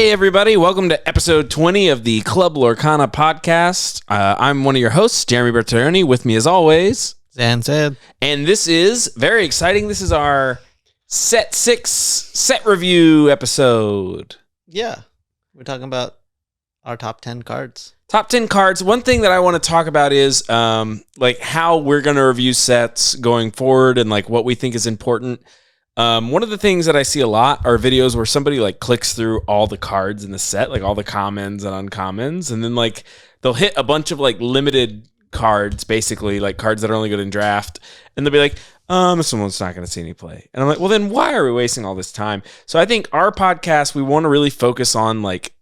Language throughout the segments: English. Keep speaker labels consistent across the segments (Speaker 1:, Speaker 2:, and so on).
Speaker 1: Hey, everybody. Welcome to episode 20 of the Club Lorcana podcast. I'm one of your hosts, Jeremy Bertoni. With me, as always,
Speaker 2: Syed.
Speaker 1: And this is very exciting. This is our Set 6 set review episode.
Speaker 2: Yeah. We're talking about our top 10 cards.
Speaker 1: Top 10 cards. One thing that I want to talk about is like how we're going to review sets going forward and like what we think is important. One of the things that I see a lot are videos where somebody like clicks through all the cards in the set, like all the commons and uncommons, and then like they'll hit a bunch of like limited cards, basically like cards that are only good in draft, and they'll be like, this one's not going to see any play. And I'm like, well, then why are we wasting all this time? So I think our podcast, we want to really focus on like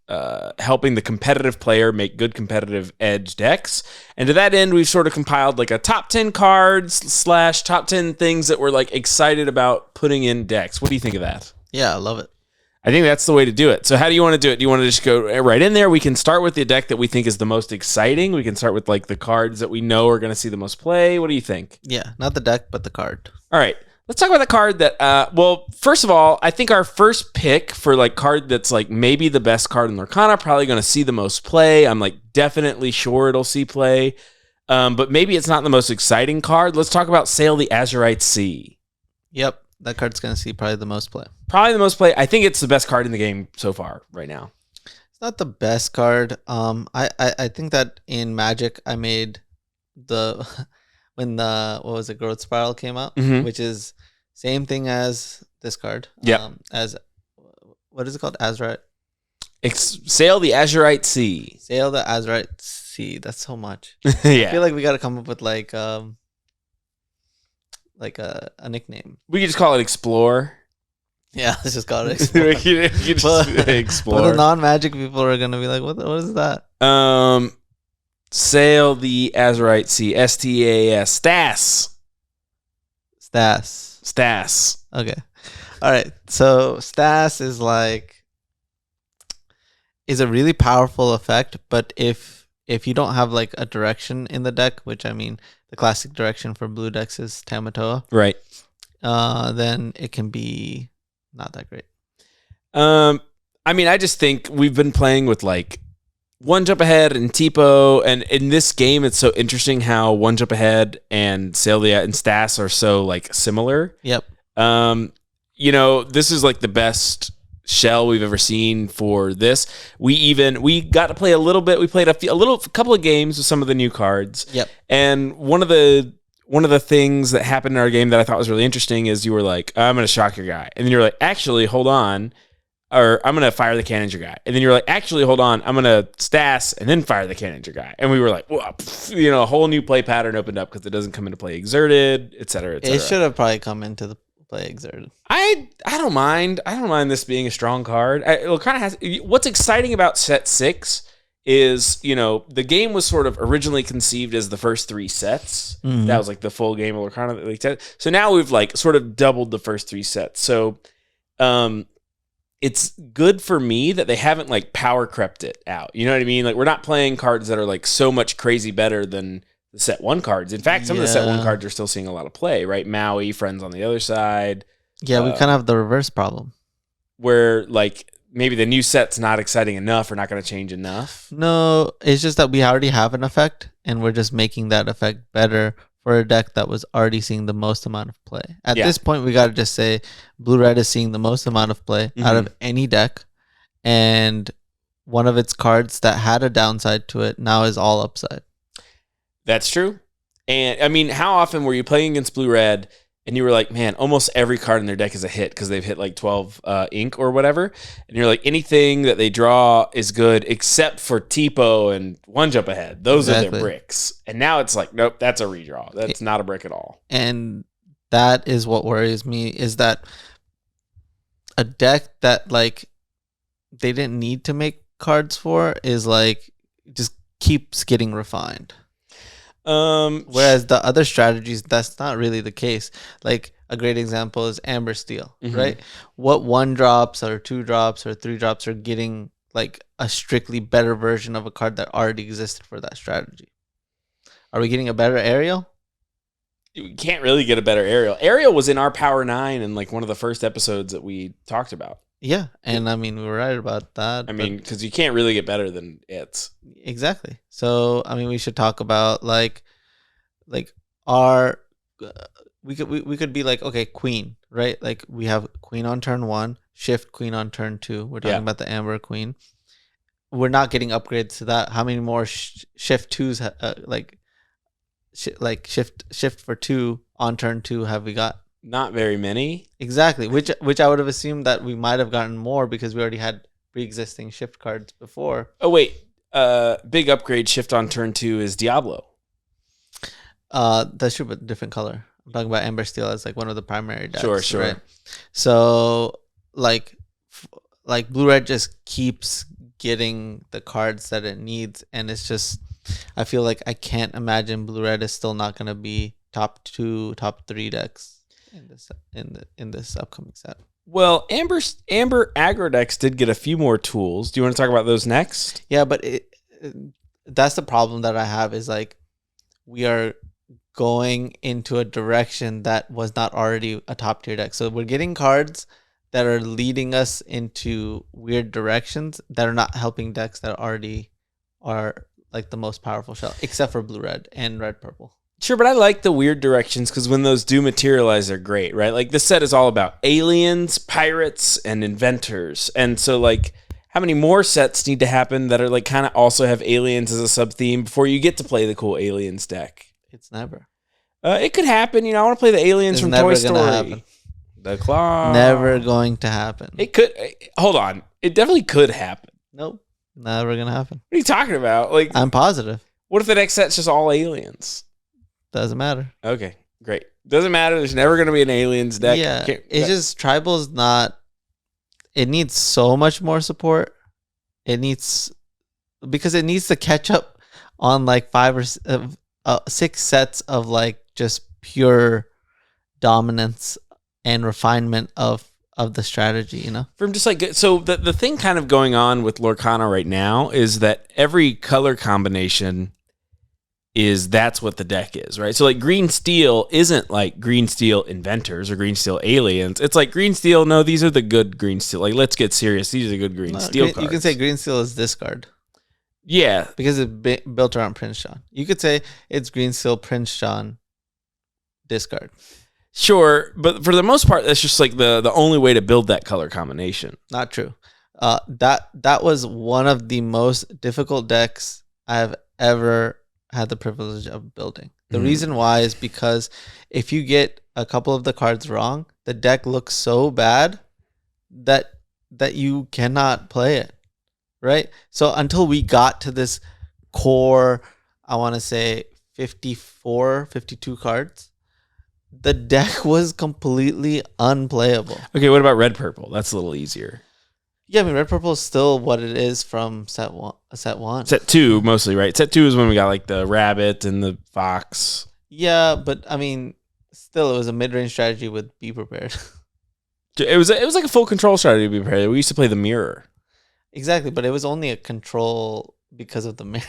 Speaker 1: helping the competitive player make good competitive edge decks. And to that end, we've sort of compiled like a top 10 cards / top 10 things that we're like excited about putting in decks. What do you think of that?
Speaker 2: Yeah, I love it.
Speaker 1: I think that's the way to do it. So how do you want to do it? Do you want to just go right in there? We can start with the deck that we think is the most exciting. We can start with like the cards that we know are going to see the most play. What do you think?
Speaker 2: Yeah, not the deck, but the card.
Speaker 1: All right. Let's talk about the card that, well, first of all, I think our first pick for like card that's like maybe the best card in Lorcana, probably going to see the most play. I'm like definitely sure it'll see play, but maybe it's not the most exciting card. Let's talk about Sail the AZURITE Sea.
Speaker 2: Yep, that card's going to see probably the most play.
Speaker 1: Probably the most play. I think it's the best card in the game so far right now.
Speaker 2: It's not the best card. I think that in Magic, I made the... when the growth spiral came out, which is same thing as this card.
Speaker 1: Yeah.
Speaker 2: As what is it called? Azurite.
Speaker 1: Sail the AZURITE Sea.
Speaker 2: Sail the Azurite Sea. That's so much.
Speaker 1: Yeah.
Speaker 2: I feel like we got to come up with like a nickname.
Speaker 1: We could just call it Explore.
Speaker 2: Yeah, let's just call it Explore.
Speaker 1: you just Explore.
Speaker 2: But the non-Magic people are gonna be like, what is that?
Speaker 1: Sail the AZURITE Sea. STAS. Stas.
Speaker 2: Okay. All right. So Stas is a really powerful effect, but if you don't have like a direction in the deck, which I mean the classic direction for blue decks is Tamatoa.
Speaker 1: Right.
Speaker 2: Then it can be not that great.
Speaker 1: I mean, I just think we've been playing with like One Jump Ahead and Tipo, and in this game, it's so interesting how One Jump Ahead and Salia and Stas are so like similar.
Speaker 2: Yep.
Speaker 1: You know, this is like the best shell we've ever seen for this. We got to play a little bit. We played a couple of games with some of the new cards.
Speaker 2: Yep.
Speaker 1: And one of the things that happened in our game that I thought was really interesting is you were like, I'm going to shock your guy, and then you're like, actually, hold on. Or I'm going to fire the cannon at your guy. And then you're like, actually, hold on. I'm going to Stas and then fire the cannon at your guy. And we were like, whoa, you know, a whole new play pattern opened up because it doesn't come into play Exerted, et cetera, et cetera.
Speaker 2: It should have probably come into the play Exerted.
Speaker 1: I don't mind. I don't mind this being a strong card. It kind of has. What's exciting about set 6 is, you know, the game was sort of originally conceived as the first 3 sets. Mm-hmm. That was like the full game of Lorcana. So now we've like sort of doubled the first 3 sets. So, it's good for me that they haven't like power crept it out. You know what I mean? Like we're not playing cards that are like so much crazy better than the set 1 cards. In fact, some of the set 1 cards are still seeing a lot of play, right? Maui, Friends on the other side.
Speaker 2: Yeah, we kind of have the reverse problem.
Speaker 1: Where like maybe the new set's not exciting enough or not going to change enough.
Speaker 2: No, it's just that we already have an effect and we're just making that effect better for a deck that was already seeing the most amount of play. At this point, we got to just say Blue-Red is seeing the most amount of play out of any deck. And one of its cards that had a downside to it now is all upside. That's
Speaker 1: true. And I mean, how often were you playing against Blue-Red and you were like, man, almost every card in their deck is a hit because they've hit like 12 ink or whatever. And you're like, anything that they draw is good except for Tipo and One Jump Ahead. Those are their bricks. And now it's like, nope, that's a redraw. That's not a brick at all.
Speaker 2: And that is what worries me, is that a deck that like they didn't need to make cards for is like just keeps getting refined. Whereas the other strategies, that's not really the case. Like a great example is Amber Steel, right? What 1 drops or 2 drops or 3 drops are getting like a strictly better version of a card that already existed for that strategy? Are we getting a better Aerial?
Speaker 1: You can't really get a better Aerial. Aerial was in our Power 9 in like one of the first episodes that we talked about.
Speaker 2: Yeah, and I mean we were right about that.
Speaker 1: I mean, because you can't really get better than it.
Speaker 2: Exactly. So I mean we should talk about like our uh, we could be like, okay, queen, right? Like we have queen on turn 1, shift queen on turn 2. We're talking
Speaker 1: Yeah.
Speaker 2: about the amber queen. We're not getting upgrades to that. How many more shift 2s like shift for 2 on turn 2 have we got?
Speaker 1: Not very many.
Speaker 2: Exactly. Which I would have assumed that we might have gotten more because we already had pre-existing shift cards before.
Speaker 1: Oh wait, big upgrade shift on turn 2 is Diablo.
Speaker 2: That's true, but different color. I'm talking about Amber Steel as like one of the primary decks.
Speaker 1: Sure.
Speaker 2: Right? So like blue red just keeps getting the cards that it needs, and it's just I feel like I can't imagine blue red is still not gonna be top 2, top 3 decks in this upcoming set.
Speaker 1: Well, Amber aggro decks did get a few more tools. Do you want to talk about those next?
Speaker 2: Yeah, but that's the problem that I have is like we are going into a direction that was not already a top tier deck. So we're getting cards that are leading us into weird directions that are not helping decks that already are like the most powerful shell, except for blue red and red purple.
Speaker 1: Sure, but I like the weird directions because when those do materialize, they're great, right? Like this set is all about aliens, pirates, and inventors. And so like how many more sets need to happen that are like kind of also have aliens as a sub theme before you get to play the cool aliens deck?
Speaker 2: It's never.
Speaker 1: It could happen. You know, I want to play the aliens from Toy Story.
Speaker 2: Happen.
Speaker 1: The claw.
Speaker 2: Never going to happen.
Speaker 1: It could. Hold on. It definitely could happen.
Speaker 2: Nope. Never gonna happen.
Speaker 1: What are you talking about? Like,
Speaker 2: I'm positive.
Speaker 1: What if the next set's just all aliens?
Speaker 2: Doesn't matter.
Speaker 1: Okay, great. Doesn't matter. There's never going to be an aliens deck.
Speaker 2: Yeah, it's just tribal's not. It needs so much more support. It needs because it needs to catch up on like 5 or 6 sets of like just pure dominance and refinement of the strategy. You know,
Speaker 1: from just like so the thing kind of going on with Lorcana right now is that every color combination is that's what the deck is, right? So like green steel isn't like green steel inventors or green steel aliens. It's like green steel. No, these are the good green steel. Like let's get serious. These are the good green steel cards.
Speaker 2: You can say green steel is discard.
Speaker 1: Yeah,
Speaker 2: because it's built around Prince John. You could say it's green steel Prince John discard.
Speaker 1: Sure, but for the most part, that's just like the only way to build that color combination.
Speaker 2: Not true. That was one of the most difficult decks I've ever had the privilege of building. The reason why is because if you get a couple of the cards wrong, the deck looks so bad that you cannot play it, right? So until we got to this core, I want to say 54, 52 cards, the deck was completely unplayable.
Speaker 1: Okay, what about red purple? That's a little easier.
Speaker 2: Yeah, I mean, red purple is still what it is from set one.
Speaker 1: Set 2 mostly, right? Set 2 is when we got like the rabbit and the fox.
Speaker 2: Yeah, but I mean, still, it was a mid-range strategy with Be Prepared.
Speaker 1: It was like a full control strategy to be prepared. We used to play the mirror.
Speaker 2: Exactly, but it was only a control because of the mirror.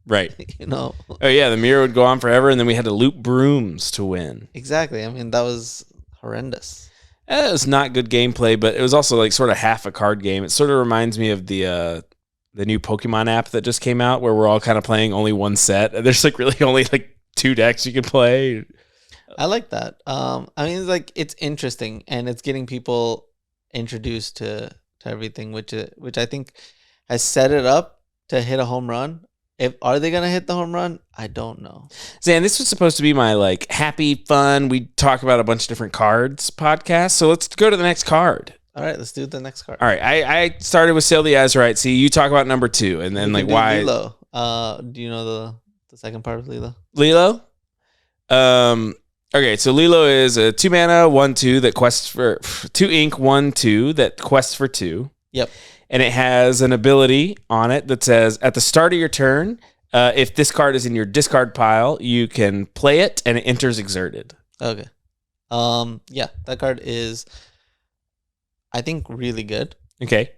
Speaker 1: Right.
Speaker 2: You know?
Speaker 1: Oh, yeah, the mirror would go on forever, and then we had to loop brooms to win.
Speaker 2: Exactly. I mean, that was horrendous.
Speaker 1: It was not good gameplay, but it was also like sort of half a card game. It sort of reminds me of the new Pokemon app that just came out where we're all kind of playing only one set. And there's like really only like 2 decks you can play.
Speaker 2: I like that. I mean, it's like it's interesting and it's getting people introduced to everything, which I think has set it up to hit a home run. Are they gonna hit the home run? I don't know.
Speaker 1: Zan, this was supposed to be my like happy, fun, we talk about a bunch of different cards podcast. So let's go to the next card.
Speaker 2: All right, let's do the next card.
Speaker 1: All right, I started with Sail the AZURITE. See, you talk about number 2, and then like why
Speaker 2: Lilo. Do you know the second part of Lilo?
Speaker 1: Lilo? Okay, so Lilo is a 2 mana 1/2 that quests for 2 ink 1/2 that quests for 2.
Speaker 2: Yep.
Speaker 1: And it has an ability on it that says at the start of your turn, if this card is in your discard pile, you can play it and it enters exerted.
Speaker 2: Okay. Yeah, that card is, I think, really good.
Speaker 1: Okay.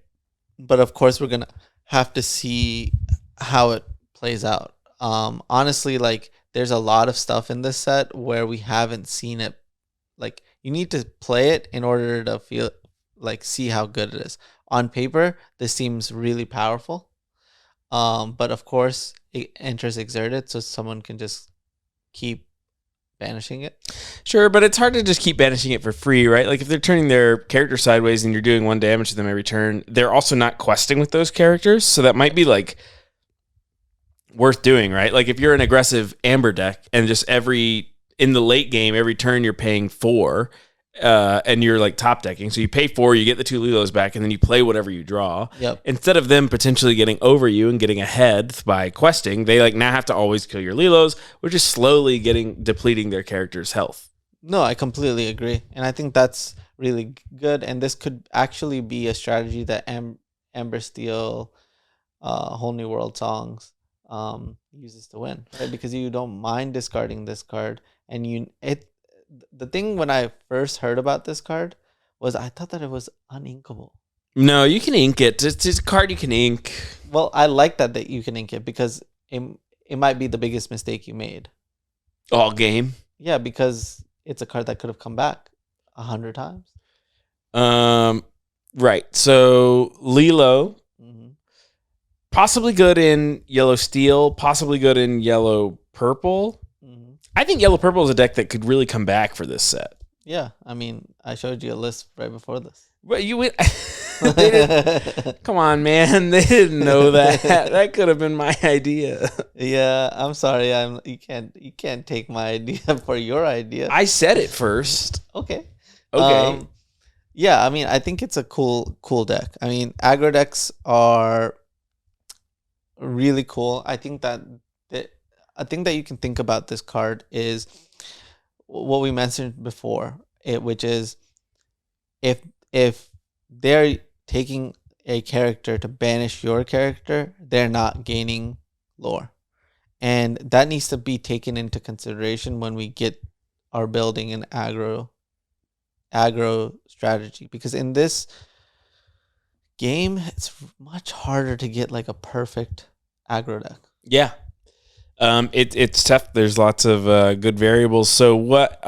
Speaker 2: But of course, we're gonna have to see how it plays out. Honestly, like there's a lot of stuff in this set where we haven't seen it. Like you need to play it in order to like see how good it is. On paper, this seems really powerful. But of course, it enters exerted, so someone can just keep banishing it.
Speaker 1: Sure, but it's hard to just keep banishing it for free, right? Like if they're turning their character sideways and you're doing 1 damage to them every turn, they're also not questing with those characters, so that might be like worth doing, right? Like if you're an aggressive Amber deck and just in the late game, every turn you're paying 4, and you're like top decking. So you pay 4, you get the 2 Lilos back, and then you play whatever you draw.
Speaker 2: Yep.
Speaker 1: Instead of them potentially getting over you and getting ahead by questing, they like now have to always kill your Lilos, which is slowly depleting their character's health.
Speaker 2: No, I completely agree. And I think that's really good. And this could actually be a strategy that Amber Steel, Whole New World Songs uses to win, right? Because you don't mind discarding this card. And the thing when I first heard about this card was I thought that it was uninkable.
Speaker 1: No, you can ink it. It's a card you can ink.
Speaker 2: Well, I like that you can ink it because it might be the biggest mistake you made.
Speaker 1: All game?
Speaker 2: Yeah, because it's a card that could have come back 100 times.
Speaker 1: Right. So Lilo, possibly good in yellow steel, possibly good in yellow purple. I think yellow purple is a deck that could really come back for this set.
Speaker 2: Yeah, I mean, I showed you a list right before this.
Speaker 1: Well, you went. Come on, man! They didn't know that. That could have been my idea.
Speaker 2: Yeah, I'm sorry. You can't take my idea for your idea.
Speaker 1: I said it first.
Speaker 2: Okay.
Speaker 1: Okay.
Speaker 2: Yeah, I mean, I think it's a cool deck. I mean, aggro decks are really cool. I think that you can think about this card is what we mentioned before, which is if they're taking a character to banish your character, they're not gaining lore. And that needs to be taken into consideration when we are building an aggro strategy. Because in this game, it's much harder to get like a perfect aggro deck.
Speaker 1: Yeah. It's tough. There's lots of good variables. So what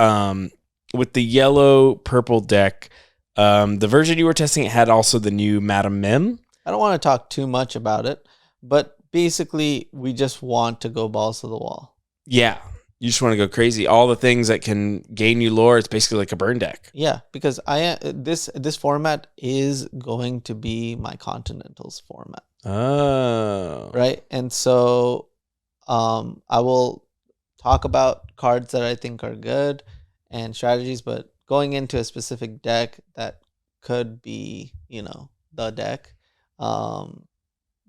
Speaker 1: with the yellow purple deck, the version you were testing, it had also the new Madam Mim.
Speaker 2: I don't want to talk too much about it, but basically we just want to go balls to the wall.
Speaker 1: Yeah. You just want to go crazy. All the things that can gain you lore, it's basically like a burn deck.
Speaker 2: Yeah, because this format is going to be my Continentals format.
Speaker 1: Oh.
Speaker 2: Right? And so I will talk about cards that I think are good and strategies, but going into a specific deck that could be, the deck,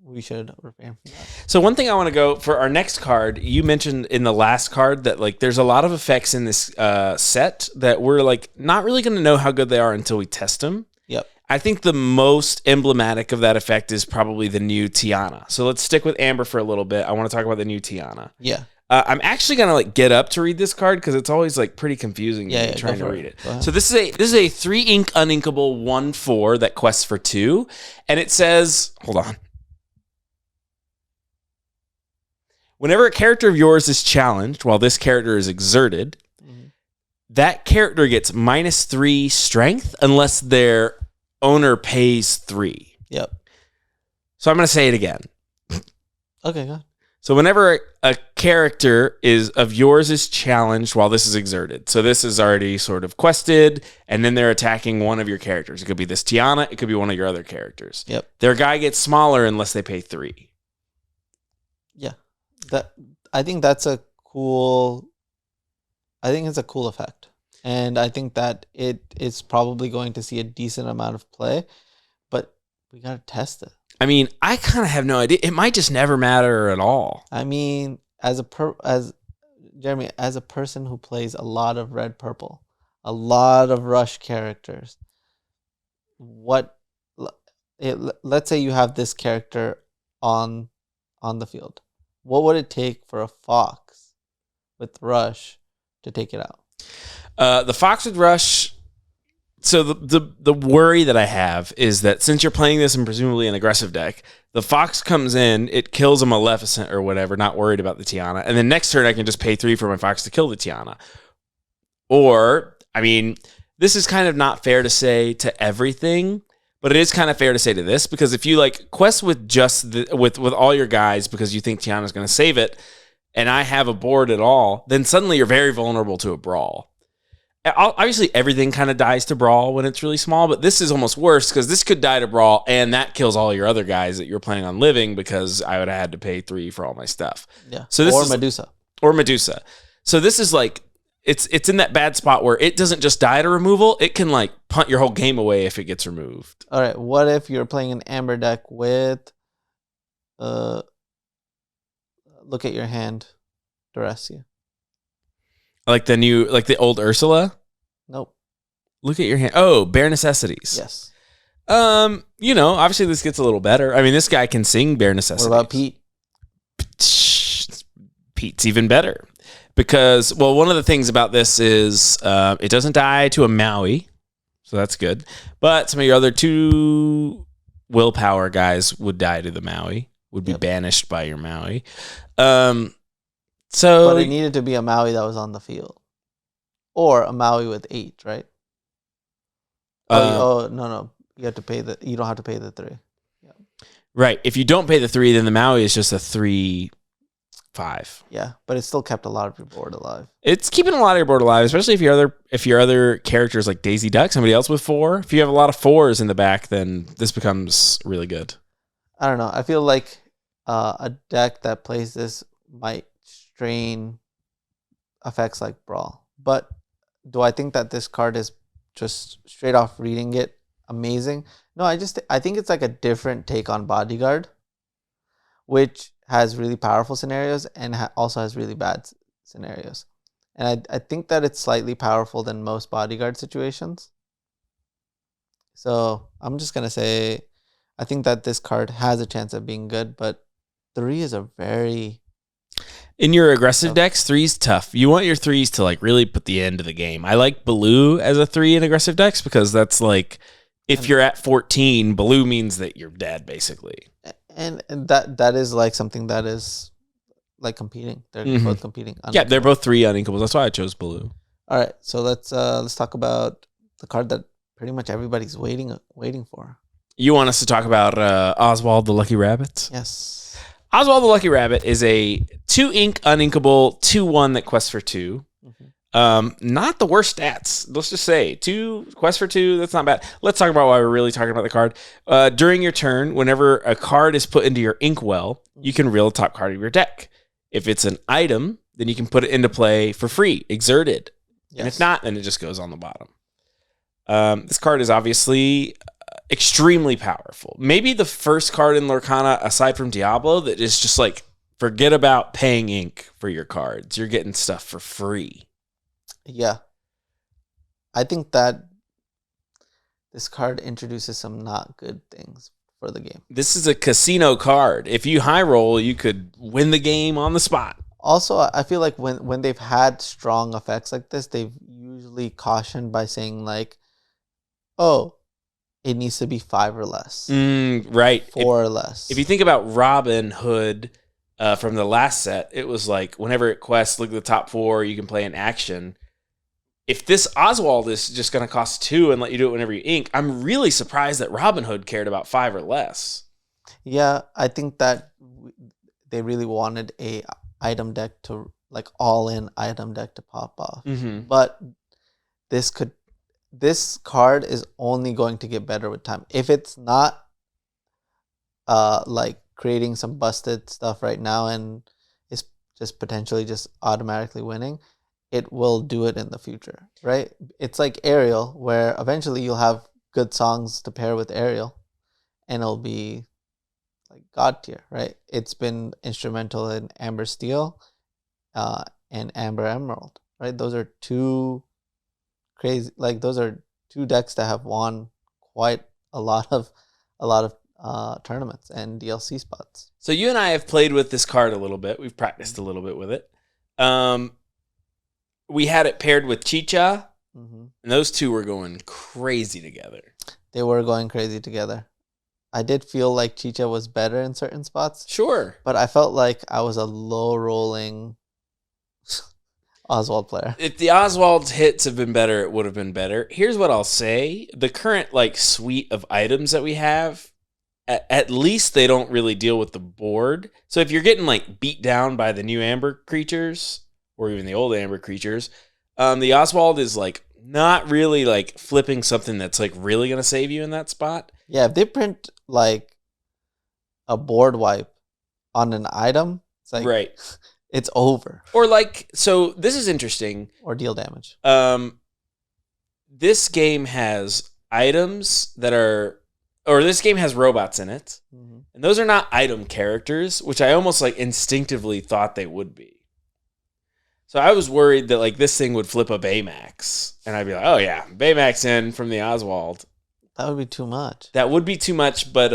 Speaker 2: we should refrain from that.
Speaker 1: So one thing I want to go for our next card, you mentioned in the last card that like there's a lot of effects in this set that we're like not really going to know how good they are until we test them.
Speaker 2: Yep.
Speaker 1: I think the most emblematic of that effect is probably the new Tiana. So let's stick with Amber for a little bit. I want to talk about the new Tiana.
Speaker 2: Yeah.
Speaker 1: I'm actually gonna like get up to read this card because it's always like pretty confusing trying to read it. So this is a 3 ink uninkable 1/4 that quests for 2, and it says, hold on. Whenever a character of yours is challenged while this character is exerted, that character gets -3 strength unless their owner pays 3.
Speaker 2: Yep.
Speaker 1: So I'm gonna say it again.
Speaker 2: Okay, go ahead.
Speaker 1: So whenever a character of yours is challenged while this is exerted, so this is already sort of quested, and then they're attacking one of your characters. It could be this Tiana, it could be one of your other characters.
Speaker 2: Yep.
Speaker 1: Their guy gets smaller unless they pay 3.
Speaker 2: Yeah. I think that's a cool effect. And I think that it is probably going to see a decent amount of play, but we got to test it.
Speaker 1: I mean, I kind of have no idea. It might just never matter at all.
Speaker 2: I mean, Jeremy, as a person who plays a lot of red purple, a lot of rush characters, let's say you have this character on the field. What would it take for a fox with rush to take it out?
Speaker 1: The fox with rush. So the worry that I have is that since you're playing this in presumably an aggressive deck, the fox comes in, it kills a Maleficent or whatever, not worried about the Tiana, and then next turn I can just pay 3 for my fox to kill the Tiana. Or, I mean, this is kind of not fair to say to everything, but it is kind of fair to say to this, because if you like quest with just with all your guys because you think Tiana's going to save it, and I have a board at all, then suddenly you're very vulnerable to a brawl. Obviously, everything kind of dies to brawl when it's really small, but this is almost worse because this could die to brawl, and that kills all your other guys that you're planning on living because I would have had to pay 3 for all my stuff.
Speaker 2: Yeah.
Speaker 1: So this is
Speaker 2: Medusa.
Speaker 1: Or Medusa. So this is like it's in that bad spot where it doesn't just die to removal; it can like punt your whole game away if it gets removed.
Speaker 2: All right. What if you're playing an Amber deck with, look at your hand, Duressia?
Speaker 1: Like the old Ursula.
Speaker 2: Nope.
Speaker 1: Look at your hand. Oh, bare necessities.
Speaker 2: Yes.
Speaker 1: Obviously this gets a little better. I mean, this guy can sing bare necessities.
Speaker 2: What about Pete?
Speaker 1: Pete's even better because, well, one of the things about this is it doesn't die to a Maui, so that's good. But some of your other 2 willpower guys would die to the Maui, would be banished by your Maui. So,
Speaker 2: but it needed to be a Maui that was on the field, or a Maui with 8, right? No, you have to pay you don't have to pay the 3. Yeah.
Speaker 1: Right. If you don't pay the 3, then the Maui is just a 3/5.
Speaker 2: Yeah, but it still kept a lot of your board alive.
Speaker 1: It's keeping a lot of your board alive, especially if your other characters like Daisy Duck, somebody else with 4. If you have a lot of 4s in the back, then this becomes really good.
Speaker 2: I don't know. I feel like a deck that plays this might strain effects like Brawl. But do I think that this card is just straight off reading it amazing? No, I think it's like a different take on Bodyguard, which has really powerful scenarios and also has really bad scenarios. And I think that it's slightly powerful than most Bodyguard situations. So I'm just going to say I think that this card has a chance of being good, but 3 is a very...
Speaker 1: In your aggressive decks, 3's tough. You want your 3s to like really put the end to the game. I like Baloo as a 3 in aggressive decks because that's like, if you're at 14, Baloo means that you're dead, basically.
Speaker 2: And that is like something that is like competing. They're both competing.
Speaker 1: Yeah, they're both 3 uninkables. That's why I chose Baloo.
Speaker 2: All right, so let's talk about the card that pretty much everybody's waiting for.
Speaker 1: You want us to talk about Oswald the Lucky Rabbit?
Speaker 2: Yes.
Speaker 1: Oswald the Lucky Rabbit is a 2-ink uninkable 2/1 that quests for 2. Not the worst stats. Let's just say 2 quests for 2. That's not bad. Let's talk about why we're really talking about the card. During your turn, whenever a card is put into your inkwell, you can reel the top card of your deck. If it's an item, then you can put it into play for free, exerted. Yes. And if not, then it just goes on the bottom. This card is obviously extremely powerful. Maybe the first card in Lorcana, aside from Diablo, that is just like, forget about paying ink for your cards. You're getting stuff for free.
Speaker 2: Yeah. I think that this card introduces some not good things for the game.
Speaker 1: This is a casino card. If you high roll, you could win the game on the spot.
Speaker 2: Also, I feel like when they've had strong effects like this, they've usually cautioned by saying like, oh, it needs to be 5 or less.
Speaker 1: Right.
Speaker 2: 4 or less.
Speaker 1: If you think about Robin Hood from the last set, it was like whenever it quests, look at the top 4, you can play an action. If this Oswald is just going to cost 2 and let you do it whenever you ink, I'm really surprised that Robin Hood cared about 5 or less.
Speaker 2: Yeah, I think that they really wanted a item deck to, like, all-in item deck to pop off. But this card is only going to get better with time. If it's not like creating some busted stuff right now and is just potentially just automatically winning, it will do it in the future, right? It's like Ariel, where eventually you'll have good songs to pair with Ariel and it'll be like God tier, right? It's been instrumental in Amber Steel and Amber Emerald, right? Those are 2 crazy, like those are 2 decks that have won quite a lot of tournaments and DLC spots.
Speaker 1: So you and I have played with this card a little bit. We've practiced a little bit with it. We had it paired with Chicha, and those 2 were going crazy together.
Speaker 2: They were going crazy together. I did feel like Chicha was better in certain spots.
Speaker 1: Sure.
Speaker 2: But I felt like I was a low rolling Oswald player.
Speaker 1: If the Oswald's hits have been better, it would have been better. Here's what I'll say. The current like suite of items that we have, at least they don't really deal with the board. So if you're getting like beat down by the new Amber creatures or even the old Amber creatures, the Oswald is like not really like flipping something that's like really going to save you in that spot.
Speaker 2: Yeah, if they print like a board wipe on an item, it's like
Speaker 1: Right.
Speaker 2: it's over.
Speaker 1: Or like, so this is interesting.
Speaker 2: Or deal damage.
Speaker 1: This game has items that are, or this game has robots in it, and those are not item characters, which I almost like instinctively thought they would be. So I was worried that like this thing would flip a Baymax, and I'd be like, oh yeah, Baymax in from the Oswald.
Speaker 2: That would be too much.
Speaker 1: That would be too much, but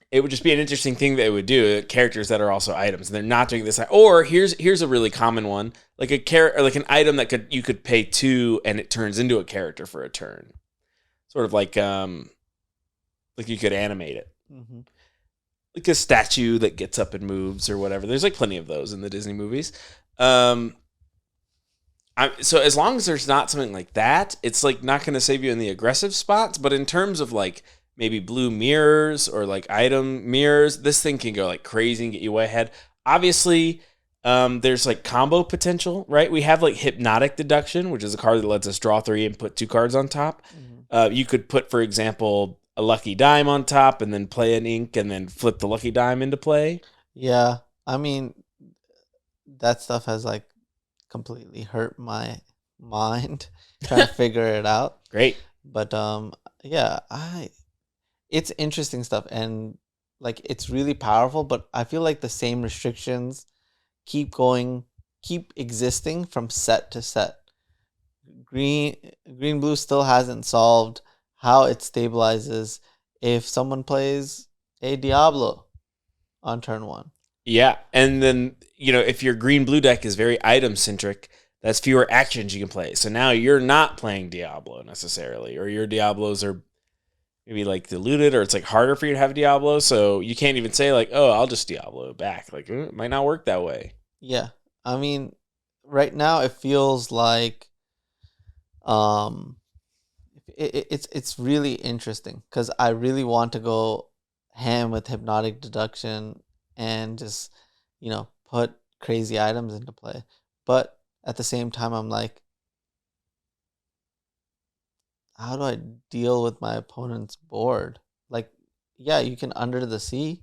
Speaker 1: it would just be an interesting thing they would do. Characters that are also items, and they're not doing this. Or here's a really common one, like a character, like an item that you could pay 2 and it turns into a character for a turn, sort of like you could animate it, like a statue that gets up and moves or whatever. There's like plenty of those in the Disney movies. So as long as there's not something like that, it's like not going to save you in the aggressive spots. But in terms of like maybe blue mirrors or like item mirrors, this thing can go like crazy and get you way ahead. Obviously, there's like combo potential, right? We have like hypnotic deduction, which is a card that lets us draw 3 and put 2 cards on top. You could put, for example, a lucky dime on top and then play an ink and then flip the lucky dime into play.
Speaker 2: Yeah, I mean, that stuff has like completely hurt my mind trying to figure it out.
Speaker 1: Great.
Speaker 2: But yeah, it's interesting stuff, and like it's really powerful, but I feel like the same restrictions keep existing from set to set. Green blue still hasn't solved how it stabilizes if someone plays a Diablo on turn 1.
Speaker 1: Yeah, and then if your green blue deck is very item centric, that's fewer actions you can play. So now you're not playing Diablo necessarily, or your Diablos are maybe like diluted, or it's like harder for you to have Diablo. So you can't even say like, oh, I'll just Diablo back. Like it might not work that way.
Speaker 2: Yeah, I mean, right now it feels like it's really interesting because I really want to go ham with hypnotic deduction and just put crazy items into play, but at the same time I'm like, how do I deal with my opponent's board? Like, yeah, you can Under the Sea,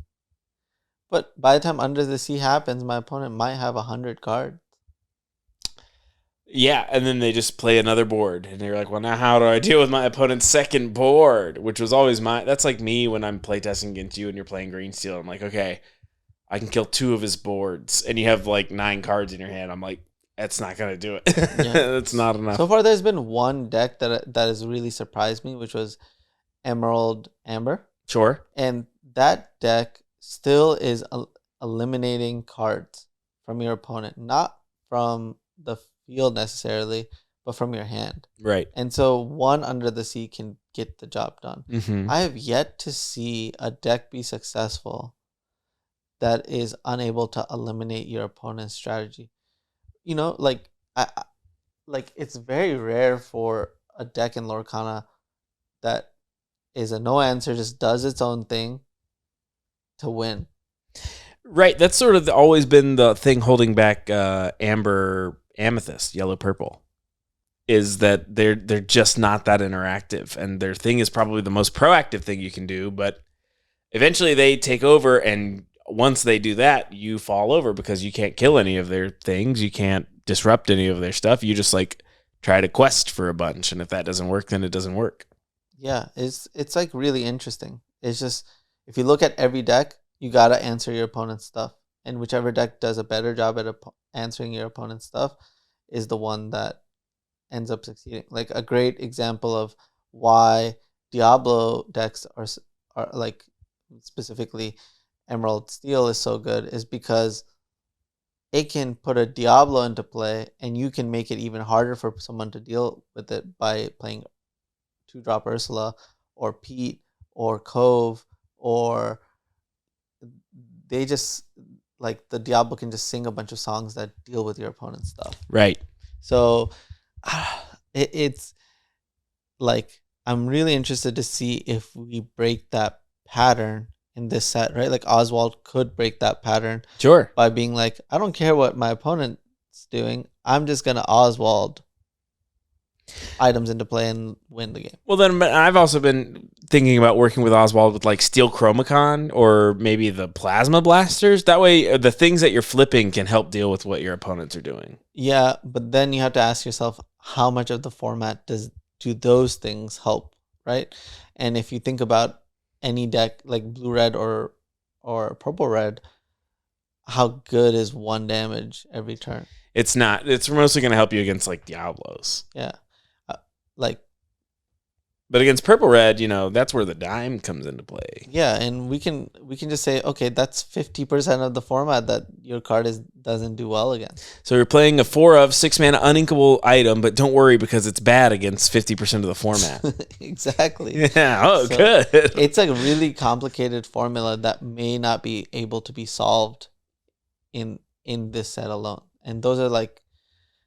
Speaker 2: but by the time Under the Sea happens, my opponent might have 100 cards.
Speaker 1: Yeah, and then they just play another board, and you're like, well, now how do I deal with my opponent's second board? Which was always that's like me when I'm playtesting against you and you're playing Green Steel. I'm like, okay, I can kill 2 of his boards, and you have like 9 cards in your hand. I'm like, that's not gonna do it. Yeah. That's not enough.
Speaker 2: So far, there's been one deck that has really surprised me, which was Emerald Amber.
Speaker 1: Sure.
Speaker 2: And that deck still is eliminating cards from your opponent, not from the field necessarily, but from your hand.
Speaker 1: Right.
Speaker 2: And so 1 Under the Sea can get the job done. I have yet to see a deck be successful that is unable to eliminate your opponent's strategy. Like it's very rare for a deck in Lorcana that is a no answer, just does its own thing to win.
Speaker 1: Right. That's sort of always been the thing holding back Amber Amethyst, Yellow Purple, is that they're just not that interactive, and their thing is probably the most proactive thing you can do, but eventually they take over, and once they do that, you fall over because you can't kill any of their things, you can't disrupt any of their stuff, you just like try to quest for a bunch, and if that doesn't work, then it doesn't work.
Speaker 2: Yeah, it's like really interesting. It's just, if you look at every deck, you gotta answer your opponent's stuff, and whichever deck does a better job at answering your opponent's stuff is the one that ends up succeeding. Like a great example of why Diablo decks are like, specifically Emerald Steel is so good, is because it can put a Diablo into play, and you can make it even harder for someone to deal with it by playing 2-drop Ursula or Pete or Cove, or they just like the Diablo can just sing a bunch of songs that deal with your opponent's stuff.
Speaker 1: Right.
Speaker 2: So it's like I'm really interested to see if we break that pattern in this set, right? Like Oswald could break that pattern
Speaker 1: Sure.
Speaker 2: by being like, I don't care what my opponent's doing. I'm just gonna Oswald items into play and win the game.
Speaker 1: Well, then I've also been thinking about working with Oswald with like Steel Chromacon or maybe the Plasma Blasters. That way, the things that you're flipping can help deal with what your opponents are doing.
Speaker 2: Yeah, but then you have to ask yourself, how much of the format do those things help, right? And if you think about any deck like blue red or purple red, how good is 1 damage every turn?
Speaker 1: It's not. It's mostly going to help you against like Diablos.
Speaker 2: Yeah, like.
Speaker 1: But against purple red, that's where the dime comes into play.
Speaker 2: Yeah, and we can just say, okay, that's 50% of the format that your card doesn't do well against.
Speaker 1: So you're playing a 4 of 6 mana uninkable item, but don't worry because it's bad against 50% of the format.
Speaker 2: Exactly.
Speaker 1: Yeah. Oh, so good.
Speaker 2: It's a really complicated formula that may not be able to be solved in this set alone. And those are like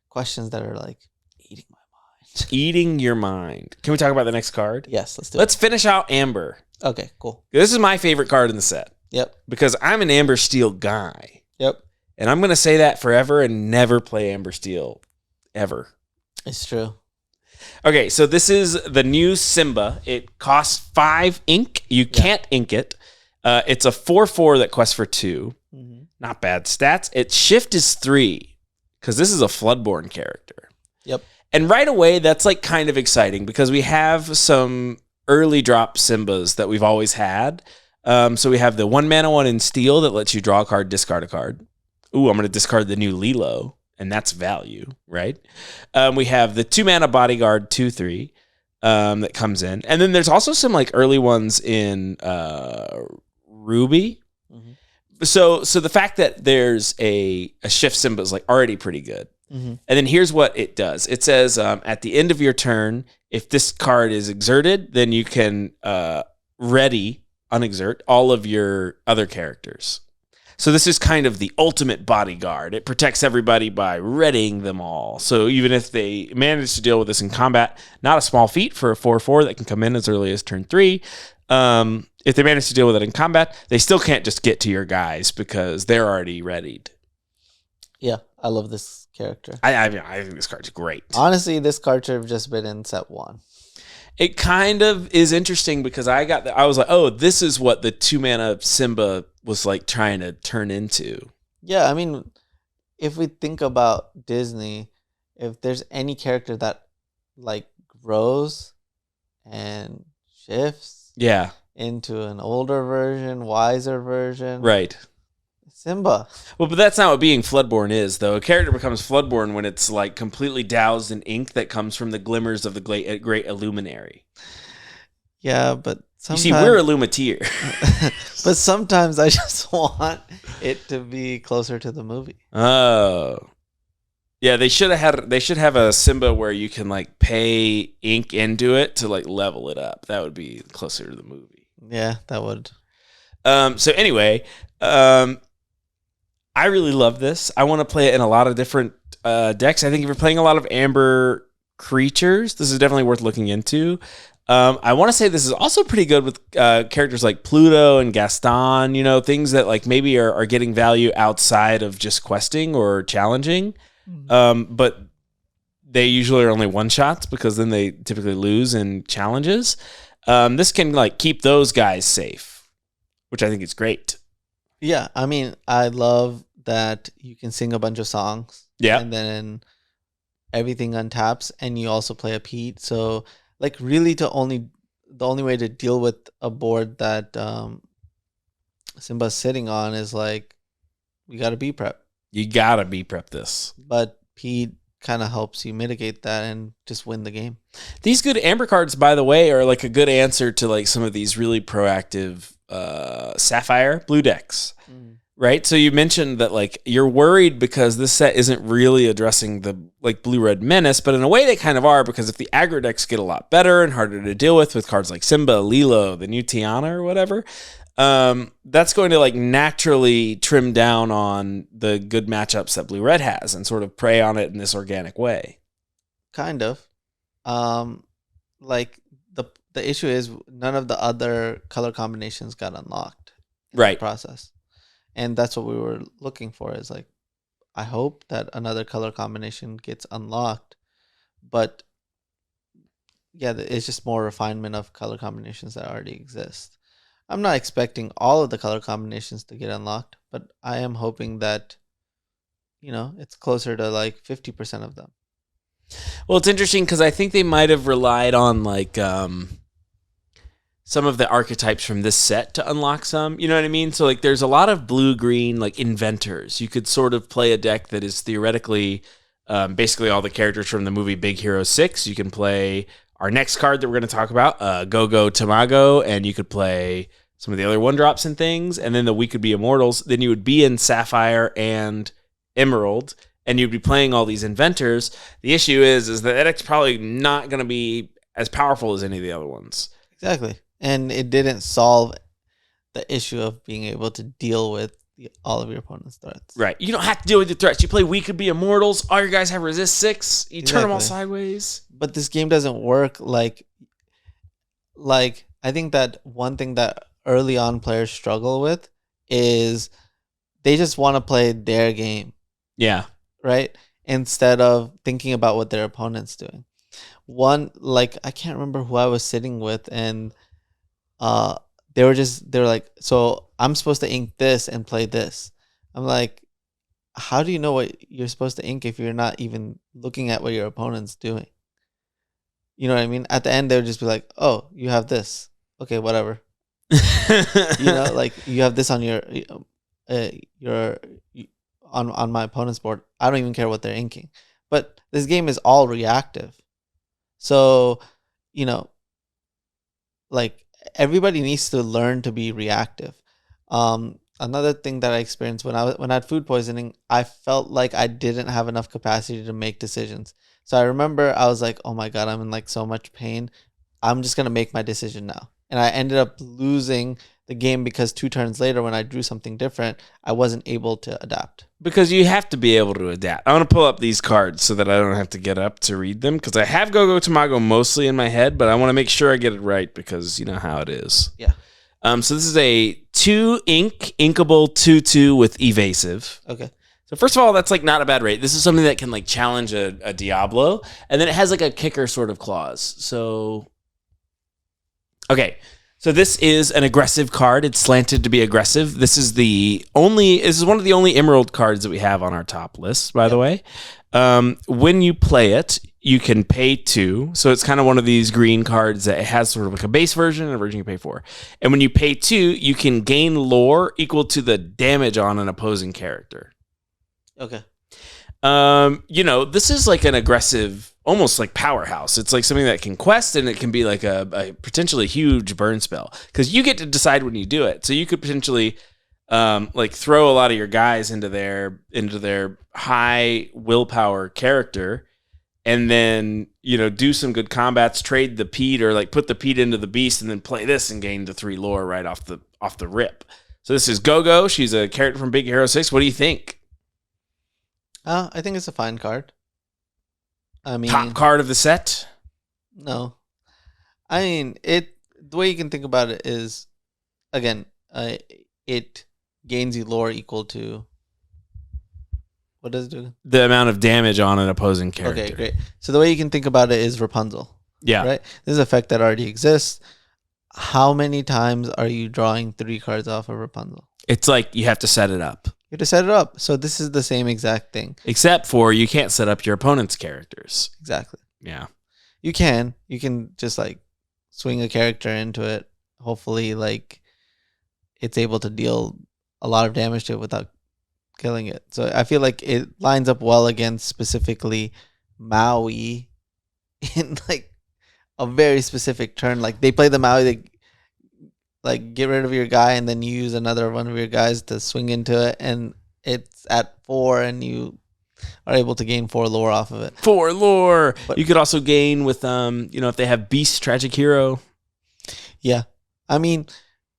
Speaker 2: questions that are like eating my mind.
Speaker 1: Eating your mind. Can we talk about the next card?
Speaker 2: Yes, let's do
Speaker 1: Let's finish out Amber.
Speaker 2: Okay, cool.
Speaker 1: This is my favorite card in the set.
Speaker 2: Yep.
Speaker 1: Because I'm an Amber Steel guy.
Speaker 2: Yep.
Speaker 1: And I'm going to say that forever and never play Amber Steel. Ever.
Speaker 2: It's true.
Speaker 1: Okay, so this is the new Simba. It costs 5 ink. You can't ink it. It's a 4/4 that quests for 2. Mm-hmm. Not bad stats. Its shift is 3 because this is a Floodborn character.
Speaker 2: Yep.
Speaker 1: And right away, that's like kind of exciting because we have some early drop Simbas that we've always had. So we have the 1 mana one in Steel that lets you draw a card, discard a card. Ooh, I'm going to discard the new Lilo, and that's value, right? We have the 2 mana Bodyguard 2/3 that comes in. And then there's also some like early ones in Ruby. Mm-hmm. So the fact that there's a shift Simba is like already pretty good. Mm-hmm. And then here's what it does. It says at the end of your turn, if this card is exerted, then you can unexert all of your other characters. So this is kind of the ultimate bodyguard. It protects everybody by readying them all. So even if they manage to deal with this in combat, not a small feat for a 4/4 that can come in as early as turn 3. If they manage to deal with it in combat, they still can't just get to your guys because they're already readied.
Speaker 2: Yeah, I love this character.
Speaker 1: I think this card's great.
Speaker 2: Honestly, this card should have just been in set 1.
Speaker 1: It kind of is interesting because I was like, oh, this is what the 2 mana Simba was like trying to turn into.
Speaker 2: Yeah, I mean, if we think about Disney, if there's any character that like grows and shifts into an older version, wiser version.
Speaker 1: Right.
Speaker 2: Simba.
Speaker 1: Well, but that's not what being Floodborn is, though. A character becomes Floodborn when it's like completely doused in ink that comes from the glimmers of the great Illuminary.
Speaker 2: Yeah, but sometimes...
Speaker 1: You see, we're Illumateer.
Speaker 2: But sometimes I just want it to be closer to the movie.
Speaker 1: Oh. Yeah, they should have a Simba where you can like pay ink into it to like level it up. That would be closer to the movie.
Speaker 2: Yeah, that would.
Speaker 1: So anyway, I really love this. I want to play it in a lot of different decks. I think if you're playing a lot of Amber creatures, this is definitely worth looking into. I want to say this is also pretty good with characters like Pluto and Gaston, things that like maybe are getting value outside of just questing or challenging. But they usually are only one-shots because then they typically lose in challenges. This can like keep those guys safe, which I think is great.
Speaker 2: Yeah, I mean, I love that you can sing a bunch of songs.
Speaker 1: Yeah.
Speaker 2: And then everything untaps, and you also play a Pete. So, like, really the only way to deal with a board that Simba's sitting on is, like, you got to be prep.
Speaker 1: You got to be prep this.
Speaker 2: But Pete kind of helps you mitigate that and just win the game.
Speaker 1: These good Amber cards, by the way, are, like, a good answer to, like, some of these really proactive Sapphire blue decks, right? So you mentioned that like you're worried because this set isn't really addressing the like blue-red menace, but in a way they kind of are because if the aggro decks get a lot better and harder to deal with cards like Simba, Lilo, the new Tiana or whatever, that's going to like naturally trim down on the good matchups that blue red has and sort of prey on it in this organic way.
Speaker 2: Kind of. Like the issue is none of the other color combinations got unlocked in
Speaker 1: Right.
Speaker 2: the process. And that's what we were looking for, is like, I hope that another color combination gets unlocked. But yeah, it's just more refinement of color combinations that already exist. I'm not expecting all of the color combinations to get unlocked, but I am hoping that, it's closer to like 50% of them.
Speaker 1: Well, it's interesting because I think they might have relied on like some of the archetypes from this set to unlock some. You know what I mean? So like there's a lot of blue-green like inventors. You could sort of play a deck that is theoretically basically all the characters from the movie Big Hero 6. You can play our next card that we're going to talk about, Go-Go Tamago, and you could play some of the other one-drops and things, and then We Could Be Immortals. Then you would be in Sapphire and Emerald, and you'd be playing all these inventors. The issue is that deck's probably not going to be as powerful as any of the other ones.
Speaker 2: Exactly. And it didn't solve the issue of being able to deal with all of your opponent's threats.
Speaker 1: Right. You don't have to deal with the threats. You play We Could Be Immortals. All your guys have resist 6. You turn them all sideways.
Speaker 2: But this game doesn't work like I think that one thing that early on players struggle with is they just want to play their game.
Speaker 1: Yeah.
Speaker 2: Right? Instead of thinking about what their opponent's doing. I can't remember who I was sitting with, and they were like, so I'm supposed to ink this and play this. I'm like, how do you know what you're supposed to ink if you're not even looking at what your opponent's doing? You know what I mean? At the end, they would just be like, oh, you have this. Okay, whatever. Like you have this on on my opponent's board. I don't even care what they're inking. But this game is all reactive. So, like everybody needs to learn to be reactive. Another thing that I experienced when I had food poisoning, I felt like I didn't have enough capacity to make decisions. So I remember I was like, oh my God, I'm in like so much pain. I'm just going to make my decision now. And I ended up losing the game because 2 turns later, when I drew something different, I wasn't able to adapt.
Speaker 1: Because you have to be able to adapt. I want to pull up these cards so that I don't have to get up to read them, because I have Go-Go Tamago mostly in my head, but I want to make sure I get it right because you know how it is.
Speaker 2: Yeah.
Speaker 1: So this is a 2 inkable 2/2 with evasive.
Speaker 2: Okay.
Speaker 1: So first of all, that's like not a bad rate. This is something that can like challenge a Diablo, and then it has like a kicker sort of clause. So, okay. So this is an aggressive card. It's slanted to be aggressive. This is one of the only Emerald cards that we have on our top list, by the way. When you play it, you can pay 2. So it's kind of one of these green cards that it has sort of like a base version and a version you pay for. And when you pay 2, you can gain lore equal to the damage on an opposing character.
Speaker 2: Okay.
Speaker 1: This is like an aggressive, almost like powerhouse. It's like something that can quest, and it can be like a potentially huge burn spell, because you get to decide when you do it. So you could potentially like throw a lot of your guys into their high willpower character, and then do some good combats, trade the Pete, or like put the Pete into the beast, and then play this and gain the 3 lore right off the rip. So this is Go-Go. She's a character from Big Hero 6. What do you think?
Speaker 2: I think it's a fine card. I mean,
Speaker 1: top card of the set?
Speaker 2: No. I mean, the way you can think about it is, again, it gains you lore equal to, what does it do?
Speaker 1: The amount of damage on an opposing character.
Speaker 2: Okay, great. So the way you can think about it is Rapunzel.
Speaker 1: Yeah.
Speaker 2: Right? This is an effect that already exists. How many times are you drawing 3 cards off of Rapunzel?
Speaker 1: It's like you have to set it up.
Speaker 2: You have to set it up. So this is the same exact thing.
Speaker 1: Except for you can't set up your opponent's characters.
Speaker 2: Exactly.
Speaker 1: Yeah.
Speaker 2: You can just like swing a character into it. Hopefully, like it's able to deal a lot of damage to it without killing it. So I feel like it lines up well against specifically Maui in like a very specific turn. Like they play the Maui, they like get rid of your guy, and then you use another one of your guys to swing into it, and it's at 4, and you are able to gain 4 lore off of it.
Speaker 1: 4 lore. But you could also gain with if they have Beast Tragic Hero.
Speaker 2: Yeah. I mean,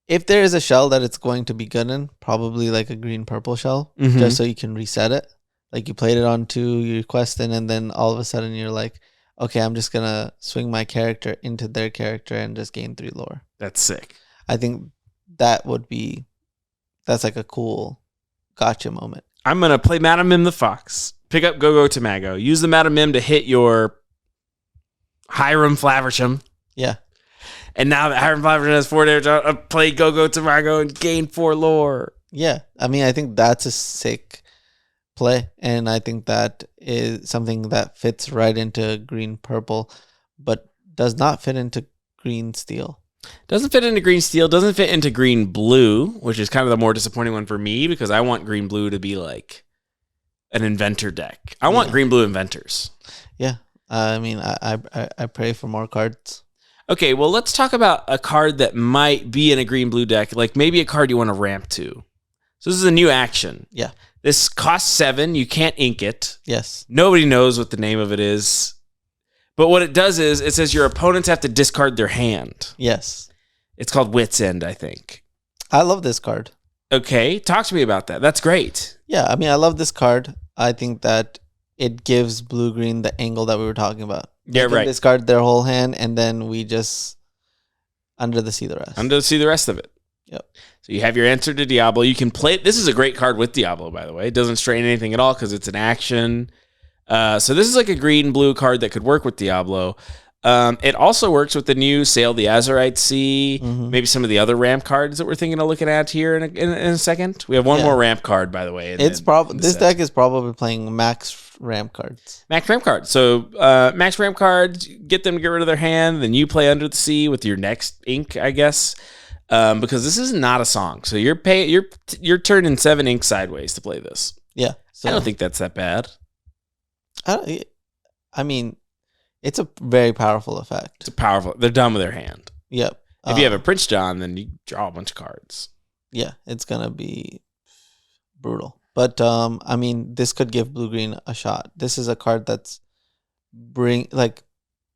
Speaker 2: If there is a shell that it's going to be good in, probably like a green purple shell,
Speaker 1: Mhm.
Speaker 2: just so you can reset it. Like you played it on 2, you quest in, and then all of a sudden you're like, okay, I'm just gonna swing my character into their character and just gain 3 lore.
Speaker 1: That's sick.
Speaker 2: I think that's like a cool gotcha moment.
Speaker 1: I'm going to play Madam Mim the Fox. Pick up Go-Go Tamago. Use the Madam Mim to hit your Hiram Flaversham.
Speaker 2: Yeah.
Speaker 1: And now that Hiram Flaversham has 4 damage, I'll play Go-Go Tamago and gain 4 lore.
Speaker 2: Yeah. I mean, I think that's a sick play. And I think that is something that fits right into green purple, but does not fit into green steel.
Speaker 1: Doesn't fit into green steel. Doesn't fit into green blue, which is kind of the more disappointing one for me because I want green blue to be like an inventor deck. I want green blue inventors.
Speaker 2: Yeah. I mean, I pray for more cards.
Speaker 1: Okay, well, let's talk about a card that might be in a green blue deck, like maybe a card you want to ramp to. So this is a new action.
Speaker 2: Yeah.
Speaker 1: This costs 7. You can't ink it.
Speaker 2: Yes.
Speaker 1: Nobody knows what the name of it is. But what it does is it says your opponents have to discard their hand.
Speaker 2: Yes.
Speaker 1: It's called Wit's End, I think.
Speaker 2: I love this card.
Speaker 1: Okay, talk to me about that. That's great.
Speaker 2: Yeah, I mean, I love this card. I think that it gives blue-green the angle that we were talking about.
Speaker 1: Yeah,
Speaker 2: They can
Speaker 1: right.
Speaker 2: discard their whole hand, and then we just under the sea the rest.
Speaker 1: I'm going to see the rest of it.
Speaker 2: Yep.
Speaker 1: So you have your answer to Diablo. You can play it. This is a great card with Diablo, by the way. It doesn't strain anything at all because it's an action. So this is like a green-blue card that could work with Diablo. It also works with the new Sail the Azurite Sea, maybe some of the other ramp cards that we're thinking of looking at here in a second. We have one more ramp card, by the way.
Speaker 2: This deck is probably playing max ramp cards.
Speaker 1: Max ramp cards. So max ramp cards, get them to get rid of their hand, then you play Under the Sea with your next ink, I guess. Because this is not a song. So you're turning 7 ink sideways to play this.
Speaker 2: Yeah. So
Speaker 1: I don't think that's that bad.
Speaker 2: I mean, it's a very powerful effect.
Speaker 1: It's powerful. They're done with their hand.
Speaker 2: Yep.
Speaker 1: If you have a Prince John, then you draw a bunch of cards.
Speaker 2: Yeah, it's gonna be brutal. But I mean, this could give blue green a shot. This is a card that's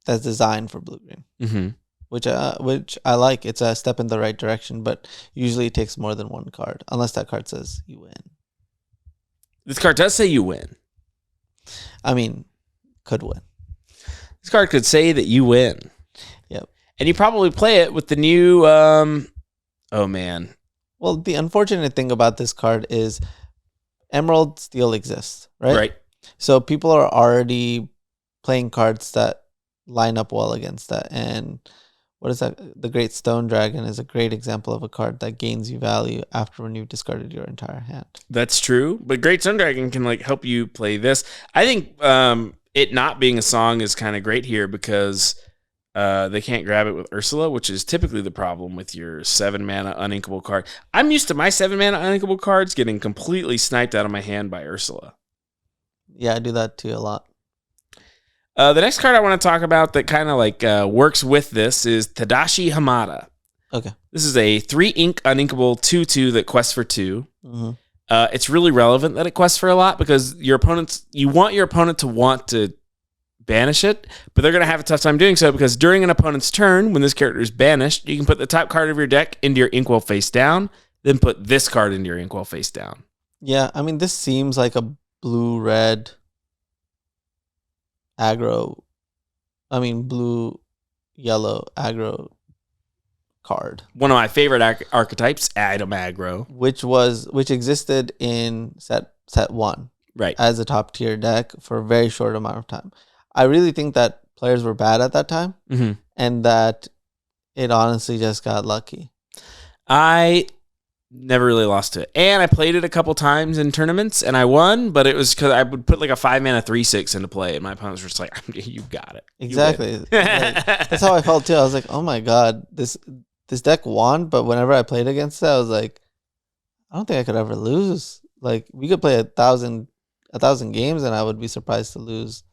Speaker 2: designed for blue green, which I like. It's a step in the right direction, but usually it takes more than one card, unless that card says you win.
Speaker 1: This card does say you win.
Speaker 2: I mean, could win.
Speaker 1: This card could say that you win.
Speaker 2: Yep.
Speaker 1: And you probably play it with the new, oh man.
Speaker 2: Well, the unfortunate thing about this card is Emerald still exists, right?
Speaker 1: Right.
Speaker 2: So people are already playing cards that line up well against that. And what is that? The Great Stone Dragon is a great example of a card that gains you value after when you've discarded your entire hand.
Speaker 1: That's true. But Great Stone Dragon can like help you play this. I think it not being a song is kind of great here because they can't grab it with Ursula, which is typically the problem with your 7 mana uninkable card. I'm used to my 7 mana uninkable cards getting completely sniped out of my hand by Ursula.
Speaker 2: Yeah, I do that too a lot.
Speaker 1: The next card I want to talk about that kind of like works with this is Tadashi Hamada.
Speaker 2: Okay.
Speaker 1: This is a 3 ink uninkable 2/2 that quests for 2. It's really relevant that it quests for a lot because you want your opponent to want to banish it, but they're going to have a tough time doing so because during an opponent's turn, when this character is banished, you can put the top card of your deck into your inkwell face down, then put this card into your inkwell face down.
Speaker 2: Yeah, I mean, this seems like a blue-red aggro. I mean, blue-yellow aggro card.
Speaker 1: One of my favorite archetypes, Adam Aggro.
Speaker 2: Which existed in set 1.
Speaker 1: Right.
Speaker 2: As a top tier deck for a very short amount of time. I really think that players were bad at that time and that it honestly just got lucky.
Speaker 1: I never really lost to it. And I played it a couple times in tournaments and I won, but it was because I would put like a 5 mana 3/6 into play and my opponents were just like, you got it.
Speaker 2: Exactly. Like, that's how I felt too. I was like, oh my God, this deck won, but whenever I played against it, I was like, I don't think I could ever lose. Like we could play 1,000 games and I would be surprised to lose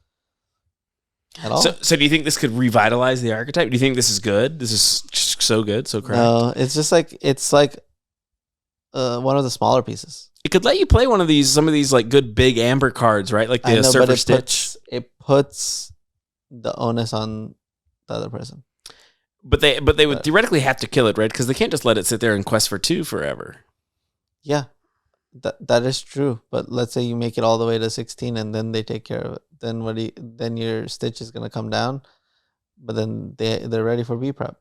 Speaker 2: at all.
Speaker 1: So do you think this could revitalize the archetype? Do you think this is good? This is just so good, so correct?
Speaker 2: No, it's just like one of the smaller pieces.
Speaker 1: It could let you play some of these like good big amber cards, right? Like the Surfer Stitch.
Speaker 2: It puts the onus on the other person.
Speaker 1: But they would theoretically have to kill it, right? Because they can't just let it sit there and quest for 2 forever.
Speaker 2: Yeah, that is true. But let's say you make it all the way to 16 and then they take care of it. Then then your Stitch is gonna come down, but then they're ready for B prep.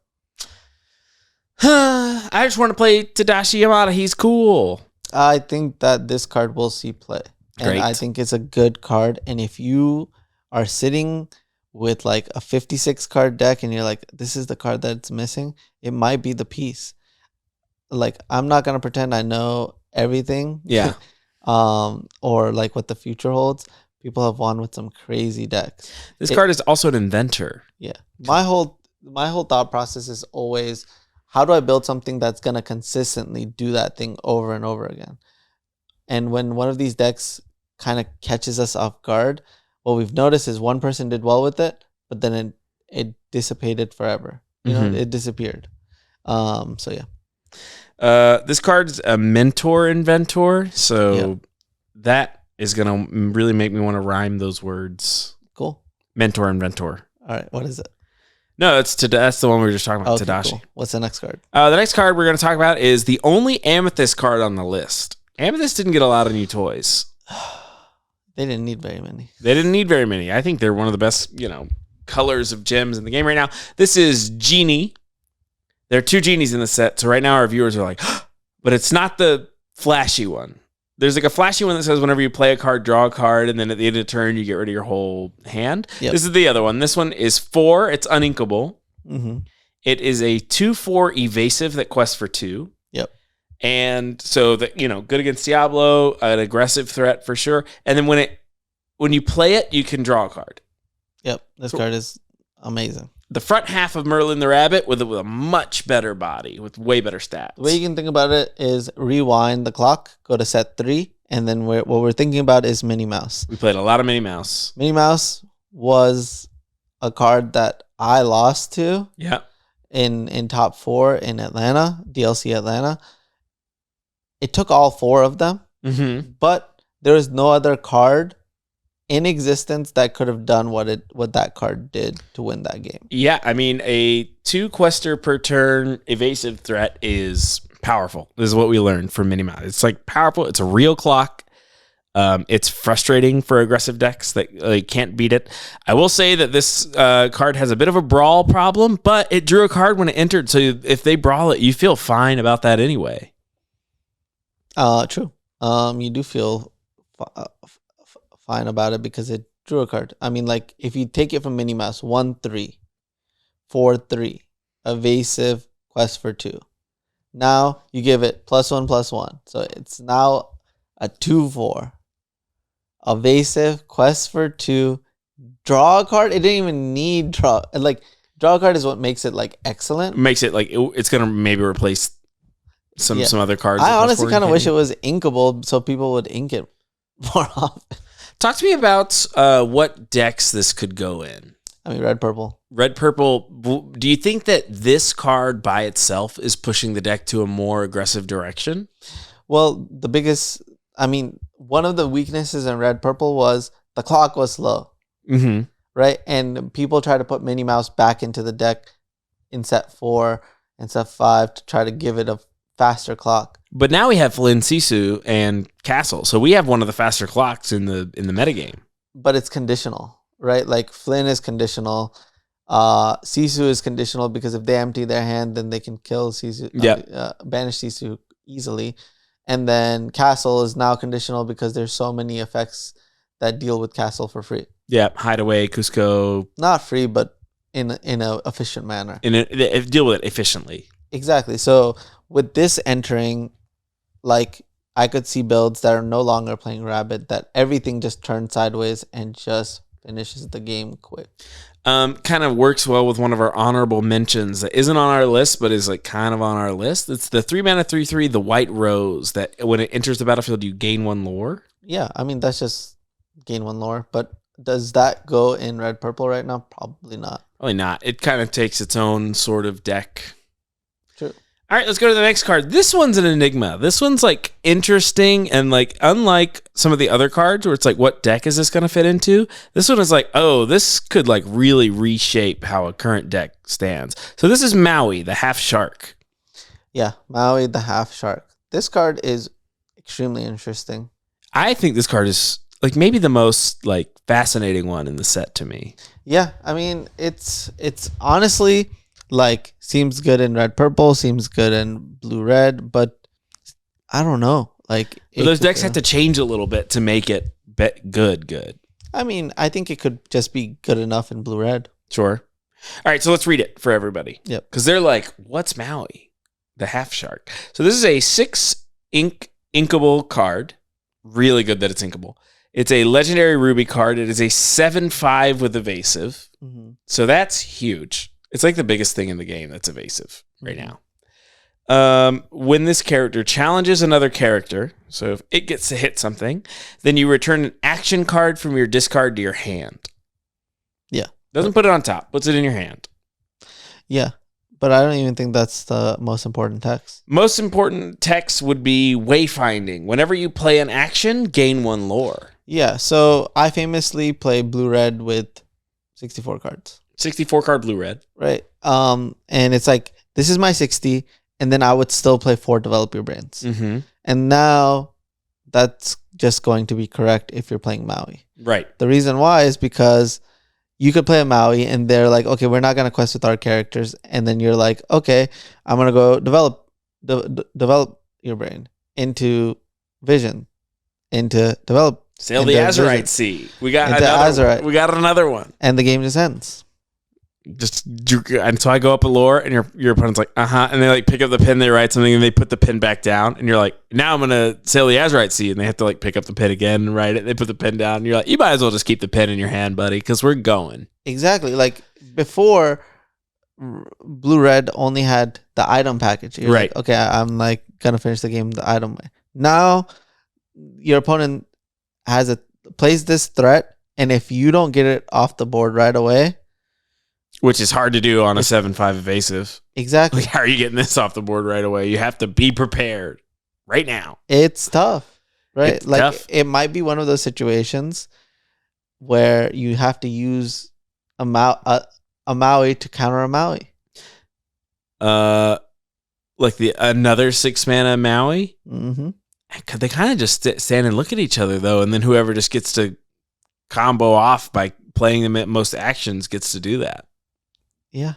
Speaker 1: I just want to play Tadashi Yamada. He's cool.
Speaker 2: I think that this card will see play. And
Speaker 1: Great.
Speaker 2: I think it's a good card. And if you are sitting with like a 56 card deck and you're like, this is the card that's missing, it might be the piece. Like, I'm not going to pretend I know everything.
Speaker 1: Yeah.
Speaker 2: Or like what the future holds. People have won with some crazy decks.
Speaker 1: This card is also an inventor.
Speaker 2: Yeah. My whole thought process is always, how do I build something that's going to consistently do that thing over and over again? And when one of these decks kind of catches us off guard, what we've noticed is one person did well with it, but then it dissipated forever. You know, it disappeared. So yeah.
Speaker 1: This card's a mentor inventor, so that is gonna really make me want to rhyme those words.
Speaker 2: Cool.
Speaker 1: Mentor inventor.
Speaker 2: All right, what is it?
Speaker 1: No, that's the one we were just talking about. Tadashi.
Speaker 2: Cool. What's the next card?
Speaker 1: The next card we're gonna talk about is the only Amethyst card on the list. Amethyst didn't get a lot of new toys.
Speaker 2: They didn't need very many.
Speaker 1: They didn't need very many. I think they're one of the best, colors of gems in the game right now. This is Genie. There are 2 genies in the set, so right now our viewers are like, but it's not the flashy one. There's like a flashy one that says whenever you play a card, draw a card, and then at the end of the turn, you get rid of your whole hand. Yep. This is the other one. This one is 4. It's uninkable. Mm-hmm. It is a 2/4 evasive that quests for 2.
Speaker 2: Yep.
Speaker 1: And so that good against Diablo, an aggressive threat for sure. And then when you play it, you can draw a card.
Speaker 2: Yep. This card is amazing.
Speaker 1: The front half of Merlin the Rabbit with a much better body, with way better stats.
Speaker 2: The way you can think about it is rewind the clock, go to set 3, and then what we're thinking about is Minnie Mouse.
Speaker 1: We played a lot of Minnie Mouse.
Speaker 2: Minnie Mouse was a card that I lost to.
Speaker 1: Yeah.
Speaker 2: In top 4 in Atlanta, DLC Atlanta. It took all 4 of them, but there was no other card in existence that could have done what that card did to win that game.
Speaker 1: Yeah, I mean, a 2 quester per turn evasive threat is powerful. This is what we learned from Minnie Mouse. It's like powerful. It's a real clock. It's frustrating for aggressive decks that can't beat it. I will say that this card has a bit of a brawl problem, but it drew a card when it entered. So if they brawl it, you feel fine about that anyway.
Speaker 2: True. You do feel fine about it because it drew a card. I mean, like, if you take it from Minnie Mouse, 1/3, 4/3, evasive, quest for 2. Now you give it +1/+1. So it's now a 2/4. Evasive, quest for 2, draw a card. It didn't even need draw. Like, draw a card is what makes it like excellent.
Speaker 1: Makes it like it's gonna maybe replace some other cards.
Speaker 2: I honestly kind of wish it was inkable so people would ink it more often.
Speaker 1: Talk to me about what decks this could go in.
Speaker 2: I mean, red, purple.
Speaker 1: Red, purple. Do you think that this card by itself is pushing the deck to a more aggressive direction?
Speaker 2: Well, one of the weaknesses in red, purple was the clock was slow. Mm-hmm. Right? And people try to put Minnie Mouse back into the deck in set 4 and set 5 to try to give it a faster clock.
Speaker 1: But now we have Flynn, Sisu, and Castle. So we have one of the faster clocks in the metagame.
Speaker 2: But it's conditional, right? Like, Flynn is conditional. Sisu is conditional because if they empty their hand, then they can kill Sisu. Banish Sisu easily. And then Castle is now conditional because there's so many effects that deal with Castle for free.
Speaker 1: Yeah, Hideaway, Cusco.
Speaker 2: Not free, but in a efficient manner.
Speaker 1: Deal with it efficiently.
Speaker 2: Exactly. So with this entering, like, I could see builds that are no longer playing Rabbit, that everything just turns sideways and just finishes the game quick.
Speaker 1: Kind of works well with one of our honorable mentions that isn't on our list, but is like kind of on our list. It's the 3-mana 3/3, the White Rose, that when it enters the battlefield, you gain 1 lore.
Speaker 2: Yeah, I mean, that's just gain 1 lore, but does that go in red, purple right now? Probably not.
Speaker 1: Probably not. It kind of takes its own sort of deck.
Speaker 2: True.
Speaker 1: All right, let's go to the next card. This one's an enigma. This one's like interesting and like unlike some of the other cards where it's like, what deck is this going to fit into? This one is like, oh, this could like really reshape how a current deck stands. So this is Maui, the half shark.
Speaker 2: Yeah, Maui the half shark. This card is extremely interesting.
Speaker 1: I think this card is like maybe the most like fascinating one in the set to me.
Speaker 2: Yeah, I mean it's honestly like seems good in red purple, seems good in blue red, but I don't know. Like
Speaker 1: but those decks have to change a little bit to make it good.
Speaker 2: I mean, I think it could just be good enough in blue red.
Speaker 1: Sure. All right, so let's read it for everybody.
Speaker 2: Yep.
Speaker 1: Because they're like, what's Maui? The half shark. So this is a 6 inkable card. Really good that it's inkable. It's a legendary ruby card. It is a 7/5 with evasive. Mm-hmm. So that's huge. It's like the biggest thing in the game that's evasive right now. When this character challenges another character, so if it gets to hit something, then you return an action card from your discard to your hand.
Speaker 2: Yeah.
Speaker 1: Doesn't put it on top. Puts it in your hand.
Speaker 2: Yeah. But I don't even think that's the most important text.
Speaker 1: Most important text would be wayfinding. Whenever you play an action, gain 1 lore.
Speaker 2: Yeah. So I famously play blue-red with 64 cards.
Speaker 1: 64 card blue-red.
Speaker 2: Right. And it's like, this is my 60, and then I would still play 4 Develop Your Brains.
Speaker 1: Mm-hmm.
Speaker 2: And now that's just going to be correct if you're playing Maui.
Speaker 1: Right.
Speaker 2: The reason why is because you could play a Maui and they're like, okay, we're not going to quest with our characters. And then you're like, okay, I'm going to go develop your brain into vision, into develop.
Speaker 1: Sail the Azurite Sea. We got another one.
Speaker 2: And the game just ends.
Speaker 1: And so I go up a lore and your opponent's like, and they like pick up the pin, they write something and they put the pin back down and you're like, now I'm gonna sail the Azurite Sea, and they have to like pick up the pin again and write it. They put the pin down and you're like, you might as well just keep the pin in your hand, buddy, because we're going.
Speaker 2: Exactly. Like before, blue red only had the item package. You're
Speaker 1: right.
Speaker 2: Like, okay, I'm like gonna finish the game the item way. Now your opponent plays this threat, and if you don't get it off the board right away,
Speaker 1: which is hard to do on a 7/5 evasive.
Speaker 2: Exactly.
Speaker 1: Like, how are you getting this off the board right away? You have to be prepared right now.
Speaker 2: It's tough, right?
Speaker 1: It's tough.
Speaker 2: It might be one of those situations where you have to use a Maui to counter a Maui.
Speaker 1: Like another 6 mana Maui?
Speaker 2: Mm-hmm.
Speaker 1: They kind of just stand and look at each other, though, and then whoever just gets to combo off by playing them at most actions gets to do that.
Speaker 2: Yeah.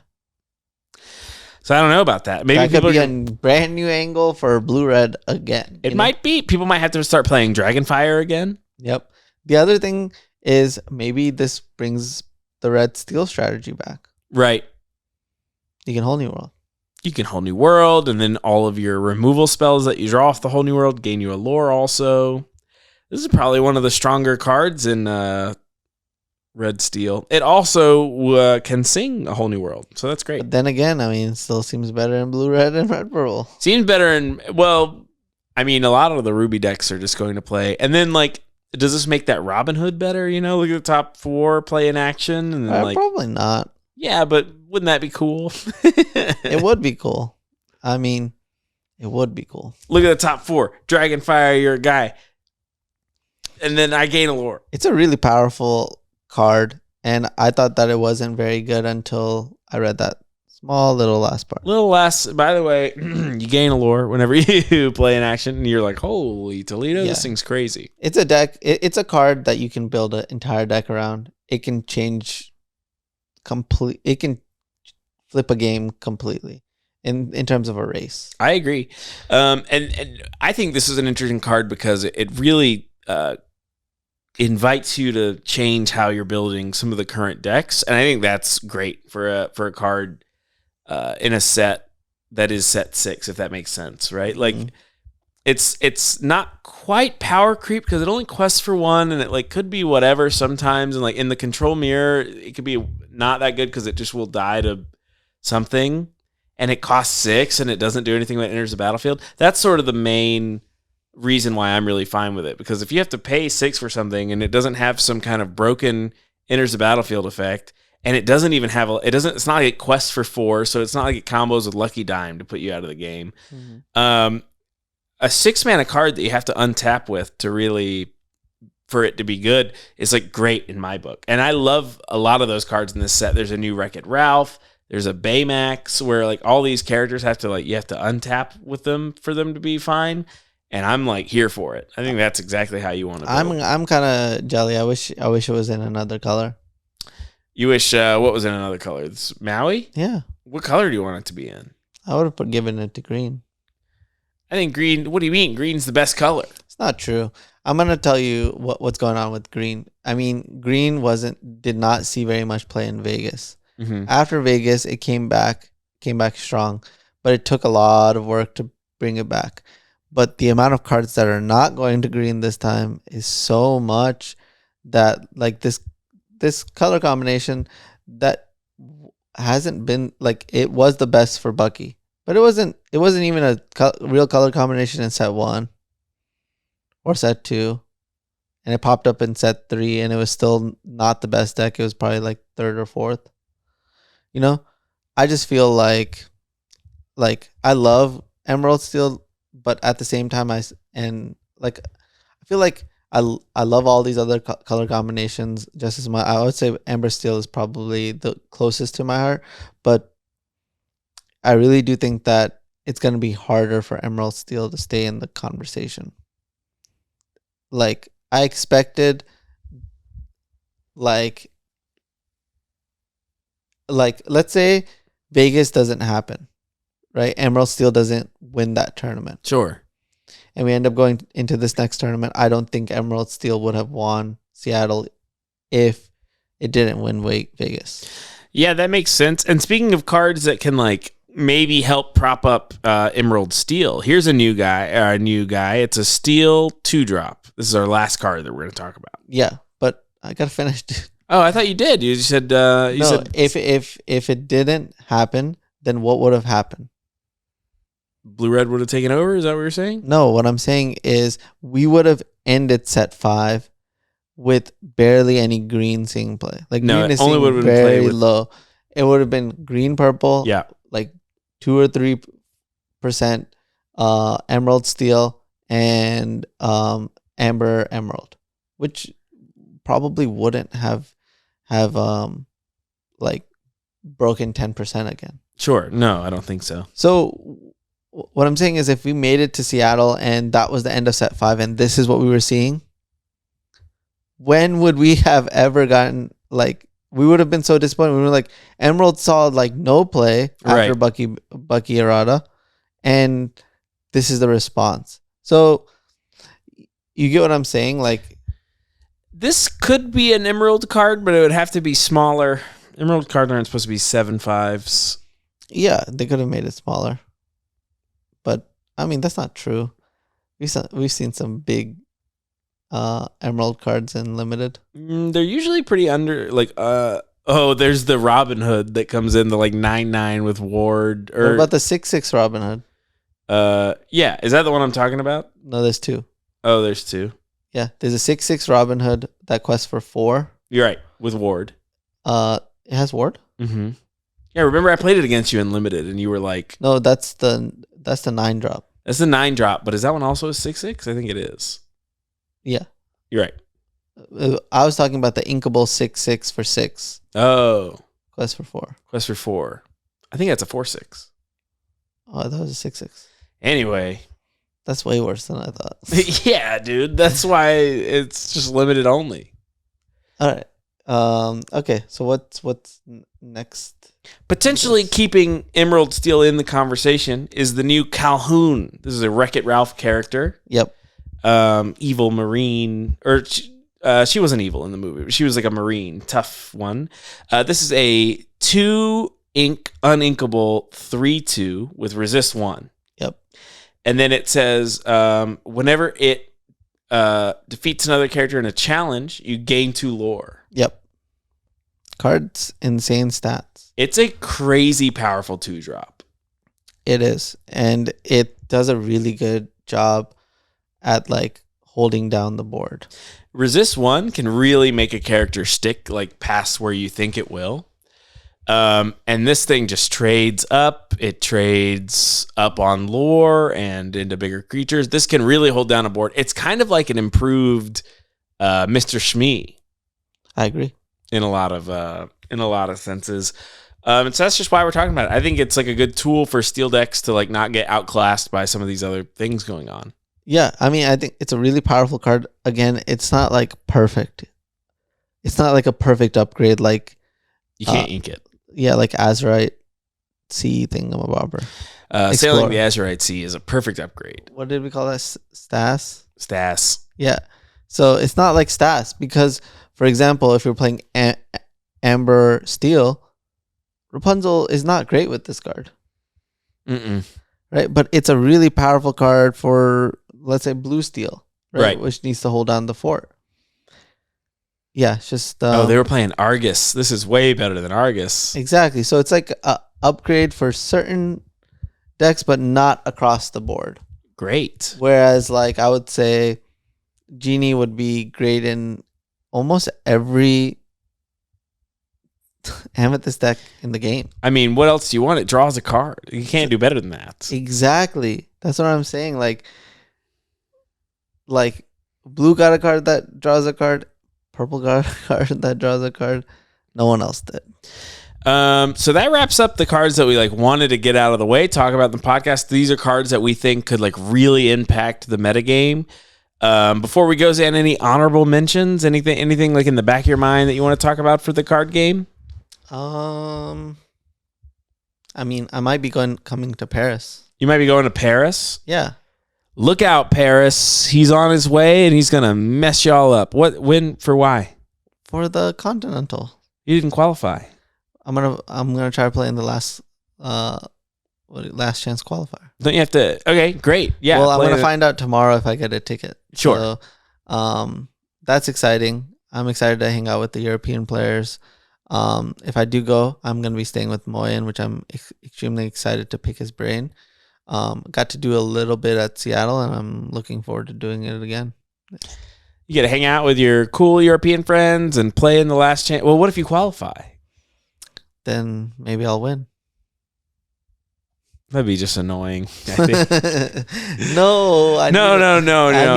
Speaker 1: So I don't know about that. Maybe
Speaker 2: that could be a brand new angle for blue-red again.
Speaker 1: It might be. People might have to start playing Dragonfire again.
Speaker 2: Yep. The other thing is maybe this brings the red steel strategy back.
Speaker 1: Right.
Speaker 2: You can whole new world.
Speaker 1: You can whole new world, and then all of your removal spells that you draw off the whole new world gain you a lore also. This is probably one of the stronger cards in red steel. It also can sing a whole new world, so that's great.
Speaker 2: But then again, I mean, it still seems better in blue red and red purple.
Speaker 1: Seems better in, well, I mean, a lot of the ruby decks are just going to play, and then like, does this make that Robin Hood better? You know, look at the top 4 play in action, and then
Speaker 2: probably not.
Speaker 1: Yeah, but wouldn't that be cool?
Speaker 2: It would be cool. I mean, it would be cool.
Speaker 1: Look at the top 4. Dragonfire, you're a guy. And then I gain a lore.
Speaker 2: It's a really powerful card, and I thought that it wasn't very good until I read that small little last part.
Speaker 1: Little last, by the way, you gain a lore whenever you play an action, and you're like, holy Toledo, This thing's crazy.
Speaker 2: It's a deck. It's a card that you can build an entire deck around. It can change it can flip a game completely in terms of a race.
Speaker 1: I agree. And I think this is an interesting card because it really invites you to change how you're building some of the current decks. And I think that's great for a card in a set that is set 6, if that makes sense, right? Like it's not quite power creep because it only quests for 1, and it like could be whatever sometimes. And like in the control mirror, it could be not that good because it just will die to something, and it costs 6 and it doesn't do anything when it enters the battlefield. That's sort of the main reason why I'm really fine with it, because if you have to pay 6 for something and it doesn't have some kind of broken enters the battlefield effect, and it doesn't even have it's not like quest for 4, so it's not like it combos with Lucky Dime to put you out of the game. A 6 mana card that you have to untap with to really for it to be good is like great in my book. And I love a lot of those cards in this set. There's a new Wreck-It Ralph. There's a Baymax where like all these characters have to you have to untap with them for them to be fine. And I'm like here for it. I think that's exactly how you want to build.
Speaker 2: I'm kind of jelly. I wish it was in another color.
Speaker 1: You wish what was in another color? It's Maui?
Speaker 2: Yeah.
Speaker 1: What color do you want it to be in?
Speaker 2: I would have given it to green.
Speaker 1: I think green. What do you mean? Green's the best color.
Speaker 2: It's not true. I'm gonna tell you what's going on with green. I mean, green did not see very much play in Vegas. After Vegas, it came back strong, but it took a lot of work to bring it back. But the amount of cards that are not going to green this time is so much that like this color combination that hasn't been like it was the best for Bucky, but it wasn't even a real color combination in set 1 or set 2, and it popped up in set 3, and it was still not the best deck. It was probably like 3rd or 4th. You know, I just feel like I love Emerald Steel, but at the same time I feel like I love all these other color combinations just as much. I would say Ember Steel is probably the closest to my heart, but I really do think that it's going to be harder for Emerald Steel to stay in the conversation. Like I expected, like let's say Vegas doesn't happen, right? Emerald Steel doesn't win that tournament.
Speaker 1: Sure.
Speaker 2: And we end up going into this next tournament. I don't think Emerald Steel would have won Seattle if it didn't win Vegas.
Speaker 1: Yeah, that makes sense. And speaking of cards that can like maybe help prop up Emerald Steel, here's a new guy. It's a Steel 2-drop. This is our last card that we're going to talk about.
Speaker 2: Yeah, but I got to finish.
Speaker 1: Oh, I thought you did. You said said
Speaker 2: if it didn't happen, then what would have happened?
Speaker 1: Blue Red would have taken over. Is that what you're saying?
Speaker 2: No, what I'm saying is we would have ended set 5 with barely any green seeing play. Like
Speaker 1: no,
Speaker 2: green
Speaker 1: it
Speaker 2: is
Speaker 1: only would have been
Speaker 2: very low. It would have been green purple.
Speaker 1: Yeah,
Speaker 2: like 2 or 3% Emerald Steel and Amber Emerald, which probably wouldn't have like broken 10% again.
Speaker 1: Sure. No, I don't think so.
Speaker 2: So what I'm saying is if we made it to Seattle and that was the end of set 5 and this is what we were seeing, when would we have ever gotten like we would have been so disappointed. We were like Emerald saw like no play after Bucky Arata, and this is the response. So you get what I'm saying? Like
Speaker 1: this could be an Emerald card, but it would have to be smaller. Emerald cards aren't supposed to be 7/5s.
Speaker 2: Yeah, they could have made it smaller. But I mean that's not true. We've seen some big Emerald cards in limited.
Speaker 1: They're usually pretty under like there's the Robin Hood that comes in the like 9/9 with Ward. Or
Speaker 2: what about the 6/6 Robin Hood?
Speaker 1: Yeah, is that the one I'm talking about?
Speaker 2: No, there's 2.
Speaker 1: Oh, there's 2.
Speaker 2: Yeah, there's a 6/6 Robin Hood that quests for 4.
Speaker 1: You're right, with Ward.
Speaker 2: It has Ward?
Speaker 1: Mm-hmm. Yeah, remember I played it against you in limited and you were like,
Speaker 2: no, that's the 9-drop.
Speaker 1: That's the 9-drop, but is that one also a 6/6? I think it is.
Speaker 2: Yeah.
Speaker 1: You're right.
Speaker 2: I was talking about the inkable 6/6 for 6.
Speaker 1: Oh.
Speaker 2: Quest for 4.
Speaker 1: Quest for 4. I think that's a 4/6.
Speaker 2: Oh, that was a 6/6.
Speaker 1: Anyway.
Speaker 2: That's way worse than I thought.
Speaker 1: Yeah, dude. That's why it's just limited only.
Speaker 2: All right. Okay, so what's next?
Speaker 1: Potentially keeping Emerald Steel in the conversation is the new Calhoun. This is a Wreck-It Ralph character.
Speaker 2: Yep.
Speaker 1: Evil Marine, or she wasn't evil in the movie, but she was like a Marine, tough one. This is a 2-ink uninkable 3/2 with resist 1.
Speaker 2: Yep.
Speaker 1: And then it says whenever it defeats another character in a challenge, you gain 2 lore.
Speaker 2: Yep. Card's insane stats.
Speaker 1: It's a crazy powerful 2-drop.
Speaker 2: It is, and it does a really good job at like holding down the board.
Speaker 1: Resist 1 can really make a character stick like past where you think it will. And this thing just trades up. It trades up on lore and into bigger creatures. This can really hold down a board. It's kind of like an improved Mr. Shmee.
Speaker 2: I agree.
Speaker 1: In a lot of senses. And so that's just why we're talking about it. I think it's like a good tool for steel decks to like not get outclassed by some of these other things going on.
Speaker 2: Yeah, I mean, I think it's a really powerful card. Again, it's not like perfect. It's not like a perfect upgrade. Like
Speaker 1: you can't ink it.
Speaker 2: Yeah, like Azurite Sea thingamabobber.
Speaker 1: Sailing the Azurite Sea is a perfect upgrade.
Speaker 2: What did we call that? Stas? Yeah. So it's not like Stas because, for example, if you're playing Amber Steel, Rapunzel is not great with this card. Right? But it's a really powerful card for, let's say, Blue Steel, right? Which needs to hold down the fort. Yeah, it's just...
Speaker 1: they were playing Argus. This is way better than Argus.
Speaker 2: Exactly. So it's like an upgrade for certain decks, but not across the board.
Speaker 1: Great.
Speaker 2: Whereas, like, I would say Genie would be great in almost every Amethyst deck in the game.
Speaker 1: I mean, what else do you want? It draws a card. You can't do better than that.
Speaker 2: Exactly. That's what I'm saying. Like Blue got a card that draws a card. Purple got a card that draws a card. No one else did.
Speaker 1: So that wraps up the cards that we like wanted to get out of the way, talk about in the podcast. These are cards that we think could like really impact the metagame. Before we go, Zan, any honorable mentions? Anything like in the back of your mind that you want to talk about for the card game?
Speaker 2: I mean, I might be coming to Paris.
Speaker 1: You might be going to Paris?
Speaker 2: Yeah.
Speaker 1: Look out, Paris. He's on his way and he's going to mess y'all up. Why?
Speaker 2: For the Continental.
Speaker 1: You didn't qualify.
Speaker 2: I'm gonna try to play in the last chance qualifier.
Speaker 1: Don't you have to? Okay, great. Yeah.
Speaker 2: Well, I'm gonna find out tomorrow if I get a ticket.
Speaker 1: Sure.
Speaker 2: So, that's exciting. I'm excited to hang out with the European players. If I do go, I'm gonna be staying with Moyen, which I'm extremely excited to pick his brain. Got to do a little bit at Seattle, and I'm looking forward to doing it again.
Speaker 1: You get to hang out with your cool European friends and play in the last chance. Well, what if you qualify?
Speaker 2: Then maybe I'll win.
Speaker 1: That'd be just annoying. I think.
Speaker 2: No. I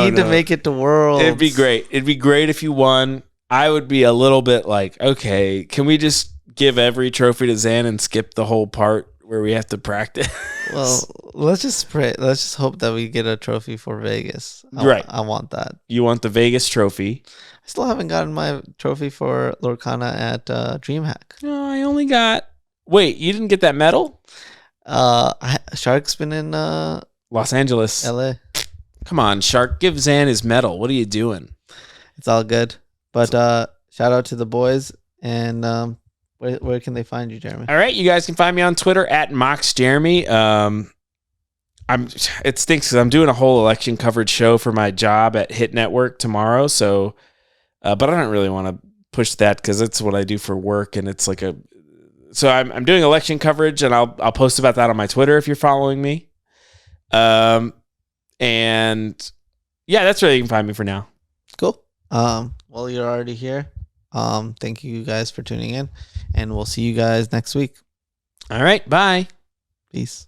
Speaker 2: need to make it to Worlds.
Speaker 1: It'd be great. It'd be great if you won. I would be a little bit like, okay, can we just give every trophy to Zan and skip the whole part where we have to practice?
Speaker 2: Well, let's just pray. Let's just hope that we get a trophy for Vegas. I want that.
Speaker 1: You want the Vegas trophy?
Speaker 2: I still haven't gotten my trophy for Lorcana at DreamHack.
Speaker 1: No, I only got... Wait, you didn't get that medal?
Speaker 2: Shark's been in
Speaker 1: Los Angeles.
Speaker 2: LA.
Speaker 1: Come on, Shark. Give Zan his medal. What are you doing? It's
Speaker 2: all good. But shout out to the boys. And where can they find you, Jeremy?
Speaker 1: All right, you guys can find me on Twitter at MoxJeremy. It stinks because I'm doing a whole election coverage show for my job at Hit Network tomorrow. So, but I don't really want to push that because it's what I do for work, and it's like So I'm doing election coverage, and I'll post about that on my Twitter if you're following me. And yeah, that's where you can find me for now.
Speaker 2: Cool. Well, you're already here. Thank you guys for tuning in, and we'll see you guys next week.
Speaker 1: All right. Bye.
Speaker 2: Peace.